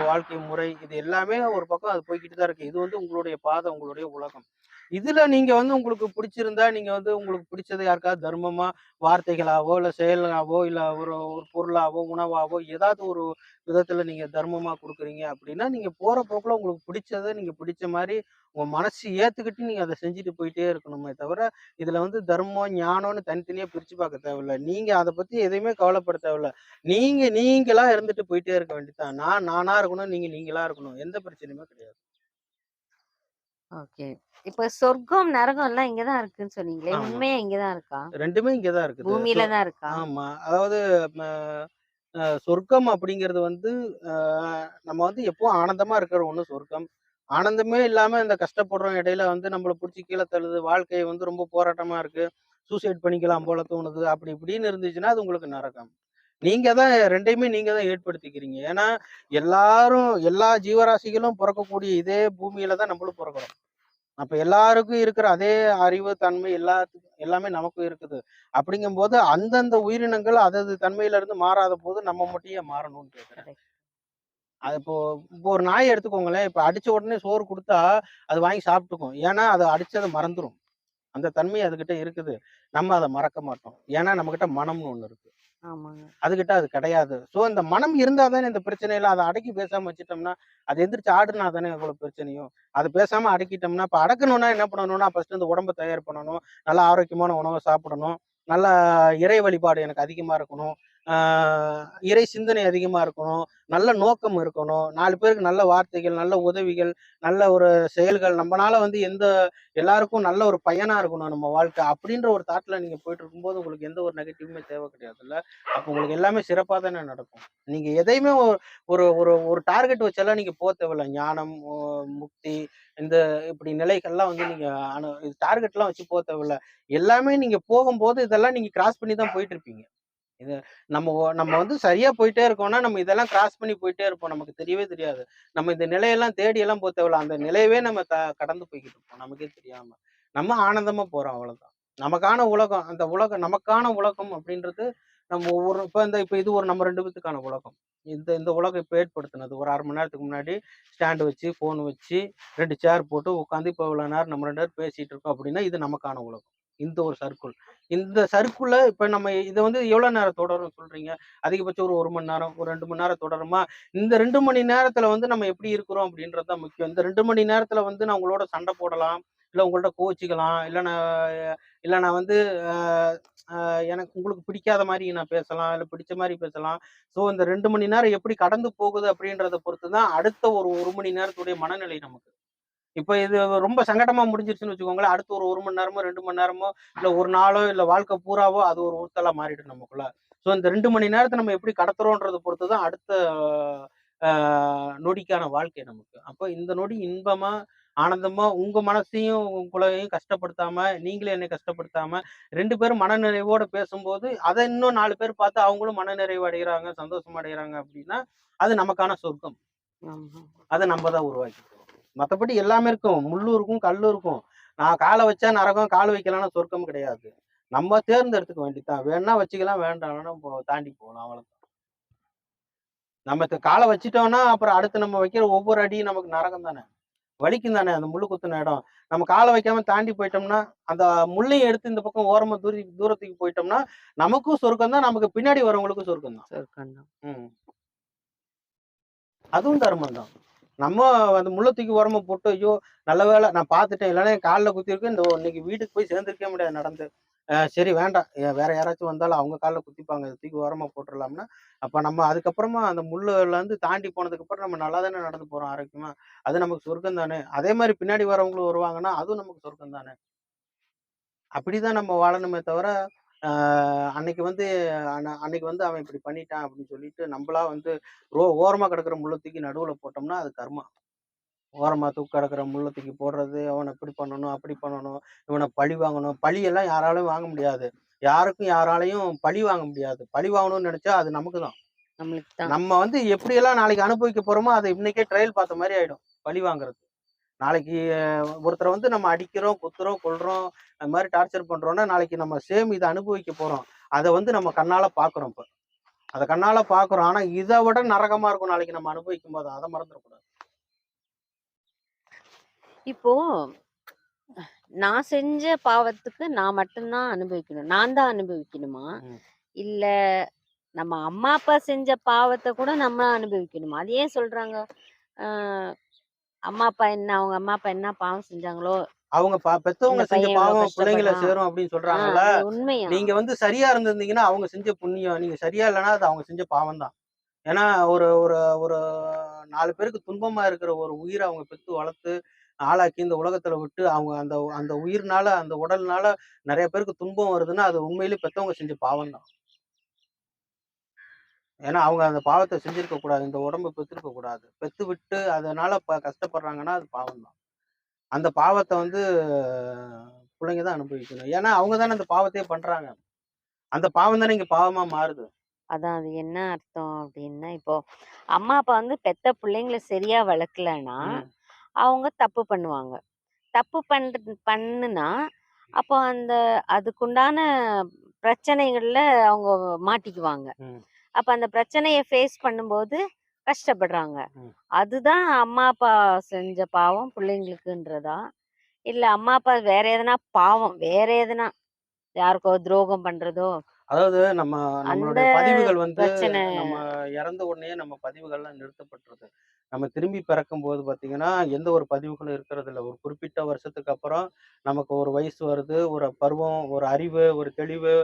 வாழ்க்கை முறை இது எல்லாமே ஒரு பக்கம் அது போய்க்கிட்டு தான் இருக்கு. இது வந்து உங்களுடைய பாதை, உங்களுடைய உலகம். இதுல நீங்க வந்து உங்களுக்கு பிடிச்சிருந்தா, நீங்க வந்து உங்களுக்கு பிடிச்சத யாருக்காவது தர்மமா வார்த்தைகளாவோ, இல்ல செயலாவோ, இல்ல ஒரு ஒரு பொருளாவோ, உணவாவோ ஏதாவது ஒரு விதத்துல நீங்க தர்மமா குடுக்குறீங்க அப்படின்னா, நீங்க போற போக்குல உங்களுக்கு பிடிச்சத நீங்க பிடிச்ச மாரி உங்க மனசு ஏத்துக்கிட்டு நீங்க அத செஞ்சுட்டு போயிட்டே இருக்கணுமே தவிர, இதுல வந்து தர்மம், ஞானம்னு தனித்தனியா பிரிச்சு பார்க்க தேவையில்ல. நீங்க அத பத்தி எதையுமே கவலைப்பட தேவையில்ல. நீங்க நீங்களா இருந்துட்டு போயிட்டே இருக்க வேண்டியதுதான். நான் நானா இருக்கணும், நீங்க நீங்களா இருக்கணும். எந்த பிரச்சனையுமே கிடையாது. ஓகே. இப்ப சொர்க்கம், நரகம் எல்லாம் இங்க தான் இருக்குன்னு சொன்னீங்களே! ஆமா. உண்மையா இங்க தான் இருக்கா? 2மே இங்க தான் இருக்குது. பூமியில தான் இருக்கா? ஆமா. அதாவது ம சொர்க்கம் அப்படிங்கிறது வந்து, அ நம்ம வந்து எப்பவும் ஆனந்தமா இருக்கிற ஒண்ணு சொர்க்கம். ஆனந்தமே இல்லாம இந்த கஷ்டப்படுறோம், இடையில வந்து நம்மள புடிச்சு கீழ தள்ளுது, வாழ்க்கை வந்து ரொம்ப போராட்டமா இருக்கு. சூசைட் பண்ணிக்கலாம் போல தோணுது. அப்படி இப்படின்னு இருந்துச்சுன்னா, அது உங்களுக்கு நரகம். நீங்க தான் 2யுமே நீங்க தான் ஏற்படுத்திக்கிறீங்க. ஏன்னா, எல்லா ஜீவராசிகளும் பொறக்கக்கூடிய இதே பூமியில தான் நம்மளும் பொறக்குறோம். அப்ப எல்லாருக்கும் இருக்கிற அதே அறிவு, தன்மை எல்லாமே நமக்கும் இருக்குது. அப்படிங்கும்போது அந்தந்த உயிரினங்கள் அதது தன்மையில இருந்து மாறாத போது நம்ம மட்டும் ஏன் மாறணும்னு கேட்கிறேன். கரெக்ட். அது இப்போ ஒரு நாய எடுத்துக்கோங்களேன். இப்ப அடிச்ச உடனே சோறு குடுத்தா, அது வாங்கி சாப்பிட்டுக்கும். ஏன்னா, அது அடிச்சத மறந்துரும். அந்த தன்மை அதுகிட்ட இருக்குது. நம்ம அத மறக்க மாட்டோம். ஏன்னா, நம்மகிட்ட மனம்னு ஒண்ணு இருக்கு. ஆமாங்க. அதுகிட்ட அது கிடையாது. ஸோ இந்த மனம் இருந்தா தானே இந்த பிரச்சனைலாம் அத அடக்கி பேசாம வச்சுட்டோம்னா, அது எந்திரிச்சு ஆடுனா தானே இவ்வளோ பிரச்சனையும். அது பேசாம அடக்கிட்டோம்னா, இப்ப அடக்கணும்னா என்ன பண்ணணும்னா, ஃபர்ஸ்ட்டு இந்த உடம்ப தயார் பண்ணணும். நல்லா ஆரோக்கியமான உணவ சாப்பிடணும். நல்லா இறை வழிபாடு எனக்கு அதிகமா இருக்கணும். ஆ இறை சிந்தனை அதிகமா இருக்கணும். நல்ல நோக்கம் இருக்கணும். 4 பேருக்கு நல்ல வார்த்தைகள், நல்ல உதவிகள், நல்ல ஒரு செயல்கள் நம்மனால வந்து எல்லாருக்கும் நல்ல ஒரு பயனா இருக்கணும் நம்ம வாழ்க்கை. அப்படின்ற ஒரு தாட்ல நீங்க போயிட்டு இருக்கும்போது, உங்களுக்கு எந்த ஒரு நெகட்டிவுமே தேவை கிடையாதுல்ல. அப்ப உங்களுக்கு எல்லாமே சிறப்பா தானே நடக்கும். நீங்க எதையுமே ஒரு ஒரு ஒரு டார்கெட் வச்செல்லாம் நீங்க தேவையில்ல. ஞானம், முக்தி இந்த இப்படி நிலைகள்லாம் வந்து நீங்க டார்கெட்லாம் வச்சு தேவையில்ல. எல்லாமே நீங்க போகும்போது இதெல்லாம் நீங்க கிராஸ் பண்ணி தான் போயிட்டு இருப்பீங்க. இது நம்ம வந்து சரியா போயிட்டே இருக்கோம்னா, நம்ம இதெல்லாம் கிராஸ் பண்ணி போயிட்டே இருப்போம். நமக்கு தெரியவே தெரியாது. நம்ம இந்த நிலையெல்லாம் தேடி எல்லாம் தேவையில்ல. அந்த நிலையவே நம்ம கடந்து போய்க்கிட்டு இருப்போம். நமக்கே தெரியாம. நம்ம ஆனந்தமா போறோம் அவ்வளவுதான். நமக்கான உலகம், அந்த உலகம் நமக்கான உலகம் அப்படின்றது நம்ம ஒவ்வொரு இப்ப இது ஒரு நம்ம 2 பேத்துக்கான உலகம். இந்த இந்த உலகம் இப்ப ஏற்படுத்தினது. ஒரு 1/2 மணி நேரத்துக்கு முன்னாடி ஸ்டாண்ட் வச்சு, ஃபோன் வச்சு, 2 சேர் போட்டு உட்காந்து இப்ப இவ்வளவு நேரம் நம்ம 2 பேரும் பேசிட்டு இருக்கோம் அப்படின்னா, இது நமக்கான உலகம். இந்த ஒரு சர்க்கிள். இந்த சர்க்கிள்ல இப்ப நம்ம இத வந்து எவ்வளவு நேரம் தொடரும்னு சொல்றீங்க? அதிகபட்சம் ஒரு 1 மணி நேரம், ஒரு 2 மணி நேரம் தொடருமா? இந்த 2 மணி நேரத்துல வந்து நம்ம எப்படி இருக்கிறோம் அப்படின்றது தான் முக்கியம். இந்த 2 மணி நேரத்துல வந்து நான் உங்களோட சண்டை போடலாம். இல்ல உங்கள்ட்ட கோவிச்சுக்கலாம். இல்ல நான் வந்து அ அ எனக்கு உங்களுக்கு பிடிக்காத மாரி நான் பேசலாம். இல்ல பிடிச்ச மாரி பேசலாம். ஸோ இந்த 2 மணி நேரம் எப்படி கடந்து போகுது அப்படின்றத பொறுத்து தான் அடுத்த ஒரு 1 மணி நேரத்துடைய மனநிலை நமக்கு. இப்ப இது ரொம்ப சங்கடமா முடிஞ்சிருச்சுன்னு வச்சுக்கோங்களேன். அடுத்து ஒரு 1 மணி நேரமோ, 2 மணி நேரமோ, இல்ல 1 நாளோ, இல்ல வாழ்க்கை பூராவோ அது ஒரு உறுத்தலா மாறிடும் நமக்குள்ள. ஸோ இந்த 2 மணி நேரத்த நம்ம எப்படி கடத்துறோன்றத பொறுத்து தான் அடுத்த அ நொடிக்கான வாழ்க்கை நமக்கு. அப்ப இந்த நொடி இன்பமா, ஆனந்தமா உங்க மனசையும், உங்களையும் கஷ்டப்படுத்தாம, நீங்களும் என்னை கஷ்டப்படுத்தாம 2 பேரும் மனநிறைவோட பேசும்போது, அத இன்னும் 4 பேர் பார்த்து அவங்களும் மனநிறைவு அடையறாங்க, சந்தோஷம் அடையறாங்க அப்படின்னா, அது நமக்கான சொர்க்கம். ஆமா. அத நம்ம தான் உருவாக்கிக்கிறோம். மத்தபடி எல்லாமே இருக்கும். முள்ளும் இருக்கும், கல்லும் இருக்கும். நான் கால வச்சா நரகம், கால் வைக்கலன்னா சொர்க்கம் கிடையாது. நம்ம தேர்ந்தெடுத்துக்க வேண்டியதுதான். வேணும்னா வச்சுக்கலாம், வேண்டாம்னா தாண்டி போகலாம் அவ்வளவுதான். நம்ம கால வச்சுட்டோம்னா, அப்புறம் அடுத்து நம்ம வைக்கிற ஒவ்வொரு அடியும் நமக்கு நரகம் தானே! வலிக்கும் தானே அந்த முள்ளு குத்துன இடம். நம்ம கால வைக்காம தாண்டி போயிட்டோம்னா, அந்த முள்ளையும் எடுத்து இந்த பக்கம் ஓரமா தூரத்துக்கு போயிட்டோம்னா, நமக்கும் சொர்க்கம் தான், நமக்கு பின்னாடி வரவங்களுக்கும் சொர்க்கம் தான். சொர்க்கம் தான். ம். அதுவும் தர்மம் தான். நம்ம அந்த முள்ள தூக்கி ஓரமா போட்டு, ஐயோ! நல்ல வேளை நான் பார்த்துட்டேன். இல்லன்னா என் கால்ல குத்திருக்கு. இன்னைக்கு வீட்டுக்கு போய் சேர்ந்திருக்கவே முடியாது நடந்து. சரி வேண்டாம். வேற யாராச்சும் வந்தாலும் அவங்க கால்ல குத்திப்பாங்க. இத தூக்கி ஓரமா போட்டுறலாம்ன்னா, அப்ப நம்ம அதுக்கப்புறமா அந்த முள்ளுலருந்து தாண்டி போனதுக்கப்புறம் நம்ம நல்லா தானே நடந்து போறோம் ஆரோக்கியமா. அது நமக்கு சொர்க்கம் தானே! அதே மாரி பின்னாடி வரவங்களும் வருவாங்கன்னா, அதுவும் நமக்கு சொர்க்கம் தானே! அப்படிதான் நம்ம வாழணுமே தவிர, அ அன்னைக்கு வந்து அன்னைக்கு வந்து அவன் இப்படி பண்ணிட்டான் அப்படின்னு சொல்லிட்டு, நம்பளா வந்து ஓரமா கிடக்கிற முள்ள தூக்கி நடுவுல போட்டோம்னா, அது கர்மா. ஓரமா கிடக்கிற முள்ள தூக்கி போடுறது, அவன இப்படி பண்ணணும், அப்படி பண்ணணும், இவன பழி வாங்கணும். பழியெல்லாம் யாராலயும் வாங்க முடியாது. யாருக்கும் யாராலயும் பழி வாங்க முடியாது. பழி வாங்கணும்னு நெனச்சா அது நமக்கு தான். நம்மளுக்கு தான். நம்ம வந்து எப்படியெல்லாம் நாளைக்கு அனுபவிக்க போறோமோ, அத இன்னைக்கே ட்ரையல் பார்த்த மாரி ஆயிடும். பழி வாங்குறது. நாளைக்கு ஒருத்தர வந்து நம்ம அடிக்கிறோம், குத்துறோம், கொல்றோம், அது மாரி டார்ச்சர் பண்றோம்னா, நாளைக்கு நம்ம சேம் இத அனுபவிக்க போறோம். அத வந்து நம்ம கண்ணால பார்க்குறோம் இப்ப. அத கண்ணால பார்க்குறோம். ஆனா இத விட நரகமா இருக்கும் நாளைக்கு நம்ம அனுபவிக்கும்போது. அத மறந்துறக்கூடாது. இப்போ நான் செஞ்ச பாவத்துக்கு நான் மட்டும் தான் அனுபவிக்கணும். நான் தான் அனுபவிக்கணுமா? ம். இல்ல நம்ம அம்மா, அப்பா செஞ்ச பாவத்த கூட நம்ம அனுபவிக்கணுமா? அது ஏன் சொல்றாங்க? அ அம்மா, அப்பா என்ன அவங்க அம்மா, அப்பா என்ன பாவம் செஞ்சாங்களோ, அவங்க இந்த பெத்தவங்க செஞ்ச பையன் இவ்ளோ பாவம் பிள்ளைங்கள கஷ்டப்படுறான். சேரும் அப்படின்னு சொல்றாங்கல்ல. அது உண்மையா? நீங்க வந்து சரியா இருந்திருந்தீங்கன்னா, அவங்க செஞ்ச புண்ணியம். நீங்க சரியா இல்லன்னா, அது அவங்க செஞ்ச பாவம் தான். ஏன்னா, ஒரு ஒரு ஒரு 4 பேருக்கு துன்பமா இருக்கிற ஒரு உயிர அவங்க பெத்து வளர்த்து, ஆளாக்கி இந்த உலகத்துல விட்டு, அவங்க அந்த அந்த உயிர்னால, அந்த உடல்னால நெறைய பேருக்கு துன்பம் வருதுன்னா, அது உண்மையிலேயே பெத்தவங்க செஞ்ச பாவம் தான். ஏன்னா, அவங்க அந்த பாவத்த செஞ்சிருக்க கூடாது. இந்த உடம்ப பெத்திருக்க கூடாது. பெத்து விட்டு அதனால கஷ்டப்படுறாங்கன்னா, அது பாவம் தான். அந்த பாவத்த வந்து புள்ளைங்க தான் அனுபவிக்கணும். ஏன்னா, அவங்க தானே அந்த பாவத்தையே பண்றாங்க. அந்த பாவம் தானே இங்க பாவமா மாறுது. அதான் அது என்ன அர்த்தம் அப்டின்னா, இப்போ அம்மா, அப்பா வந்து பெத்த பிள்ளைங்கள சரியா வளர்க்கலன்னா, ம். அவங்க தப்பு பண்ணுவாங்க. தப்பு பண்ணுனா, அப்போ அந்த அதுக்குண்டான பிரச்சனைகள்ல அவங்க மாட்டிக்குவாங்க. ம். அப்ப அந்த பிரச்சனைய ஃபேஸ் பண்ணும்போது கஷ்டப்படுறாங்க. ம். அதுதான் அம்மா, அப்பா செஞ்ச பாவம் பிள்ளைங்களுக்குன்றதா? இல்ல அம்மா, அப்பா வேற எதனா பாவம், வேற எதனா யாருக்கோ துரோகம் பண்றதோ, அதாவது அந்த நம்மளுடைய பதிவுகள் வந்து பிரச்சனை. நம்ம இறந்த உடனே நம்ம பதிவுகள்லாம் நிறுத்தப்பட்டுருது. நம்ம திரும்பி பிறக்கும்போது பார்த்தீங்கன்னா, எந்த ஒரு பதிவுகளும் இருக்கிறதில்ல. ஒரு குறிப்பிட்ட வருஷத்துக்கு அப்புறம் நமக்கு ஒரு வயசு வருது, ஒரு பருவம், ஒரு அறிவு, ஒரு தெளிவு,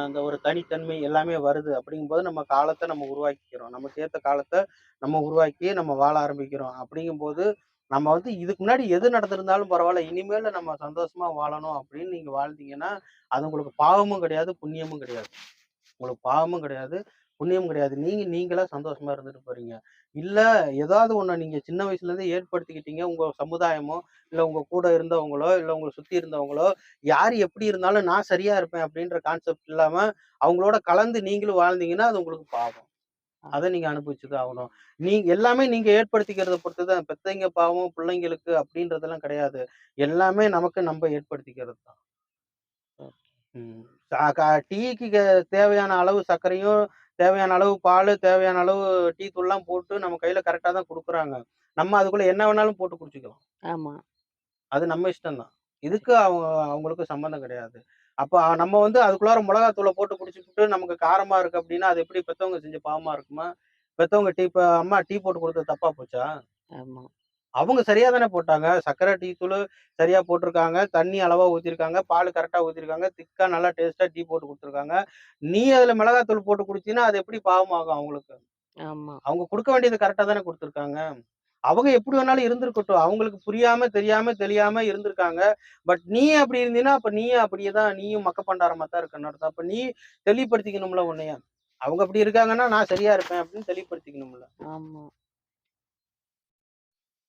அந்த ஒரு தனித்தன்மை எல்லாமே வருது. அப்படிங்கும்போது நம்ம காலத்த நம்ம உருவாக்கிக்கிறோம். நமக்கு ஏத்த காலத்த நம்ம உருவாக்கி நம்ம வாழ ஆரம்பிக்கிறோம். அப்படிங்கும்போது நம்ம வந்து இதுக்கு முன்னாடி எது நடந்திருந்தாலும் பரவால்ல. இனிமேலு நம்ம சந்தோஷமா வாழணும் அப்படின்னு நீங்க வாழ்ந்தீங்கன்னா, அது உங்களுக்கு பாவமும் கிடையாது, புண்ணியமும் கிடையாது. உங்களுக்கு பாவமும் கிடையாது, புண்ணியமும் கிடையாது. நீங்களா சந்தோஷமா இருந்துட்டு போறீங்க. இல்ல ஏதாவது ஒண்ண நீங்க சின்ன வயசுலேருந்தே ஏற்படுத்திக்கிட்டீங்க. உங்க சமுதாயமோ, இல்ல உங்க கூட இருந்தவங்களோ, இல்ல உங்கள சுத்தி இருந்தவங்களோ, யாரு எப்படி இருந்தாலும் நான் சரியா இருப்பேன் அப்படின்ற கான்செப்ட் இல்லாம, அவங்களோட கலந்து நீங்களும் வாழ்ந்தீங்கன்னா, அது உங்களுக்கு பாவம். அத நீங்க அனுபவிச்சு தான் ஆகணும். எல்லாமே நீங்க ஏற்படுத்திக்கிறத பொறுத்து தான். பெத்தைங்க பாவம், பிள்ளைங்களுக்கு அப்படின்றதெல்லாம் கிடையாது. எல்லாமே நமக்கு நம்ப ஏற்படுத்திக்கிறது தான். ம். ச க டீக்கு தேவையான அளவு சர்க்கரையும், தேவையான அளவு பாலு, தேவையான அளவு டீ தூள்லாம் போட்டு நம்ம கையில கரெக்ட்டா தான் குடுக்குறாங்க. நம்ம அதுக்குள்ள என்ன வேணாலும் போட்டு குடிச்சுக்கலாம். ஆமா. அது நம்ம இஷ்டம் தான். இதுக்கு அவங்களுக்கு சம்மந்தம் கிடையாது. அப்ப நம்ம வந்து அதுக்குள்ளார மொளகாத்தூள போட்டு குடிச்சுப்புட்டு நமக்கு காரமா இருக்கு அப்டின்னா, அது எப்படி பெத்தவங்க செஞ்ச பாவமா இருக்குமா? பெத்தவங்க இப்ப அம்மா டீ போட்டு குடுத்தது தப்பா போச்சா? ஆமா. அவங்க சரியா தானே போட்டாங்க. சர்க்கரை, டீ தூளு சரியா போட்டுருக்காங்க. தண்ணி அளவா ஊத்திருக்காங்க. பால் கரெக்ட்டா ஊத்திருக்காங்க. திக்கா நல்லா டேஸ்ட்டா டீ போட்டு குடுத்துருக்காங்க. நீ அதுல மிளகாத்தூள் போட்டு குடிச்சீன்னா, அது எப்படி பாவமாகும் அவங்களுக்கு? ஆமா. அவங்க குடுக்க வேண்டியது கரெக்ட்டா தானே குடுத்துருக்காங்க. அவங்க எப்படி வேணாலும் இருந்திருக்கட்டும். அவங்களுக்கு புரியாம, தெரியாம, தெளியாம இருந்திருக்காங்க. பட் நீ அப்படி இருந்தீன்னா, அப்ப நீயும் அப்படியே தான் நீயும் மக்கப்பண்டாரமா தான் இருக்கன்னு அர்த்தம். அப்ப நீ தெளிவுபடுத்திக்கணும்ல உன்னைய. அவங்க அப்படி இருக்காங்கன்னா, நான் சரியா இருப்பேன் அப்படின்னு தெளிவுபடுத்திக்கணும்ல. ஆமா.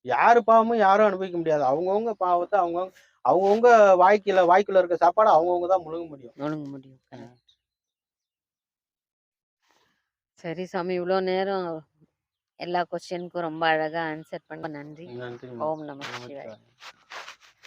யாரு பாவமும் யாரும் அனுபவிக்க முடியாது. அவங்கவங்க பாவத்த அவங்கவங்க அவங்கவங்க வாய்க்குள்ள இருக்க சாப்பாட அவங்கவங்க தான் முழுங்க முடியும். முழுங்க முடியும். ம். கரெக்ட். சரி சாமி, இவ்ளோ நேரம் எல்லா கொஸ்டினுக்கும் ரொம்ப அழகா ஆன்சர் பண்ண நன்றி. நன்றிம்மா. ஓம் நம சிவாய. நமச்சிவாயம்.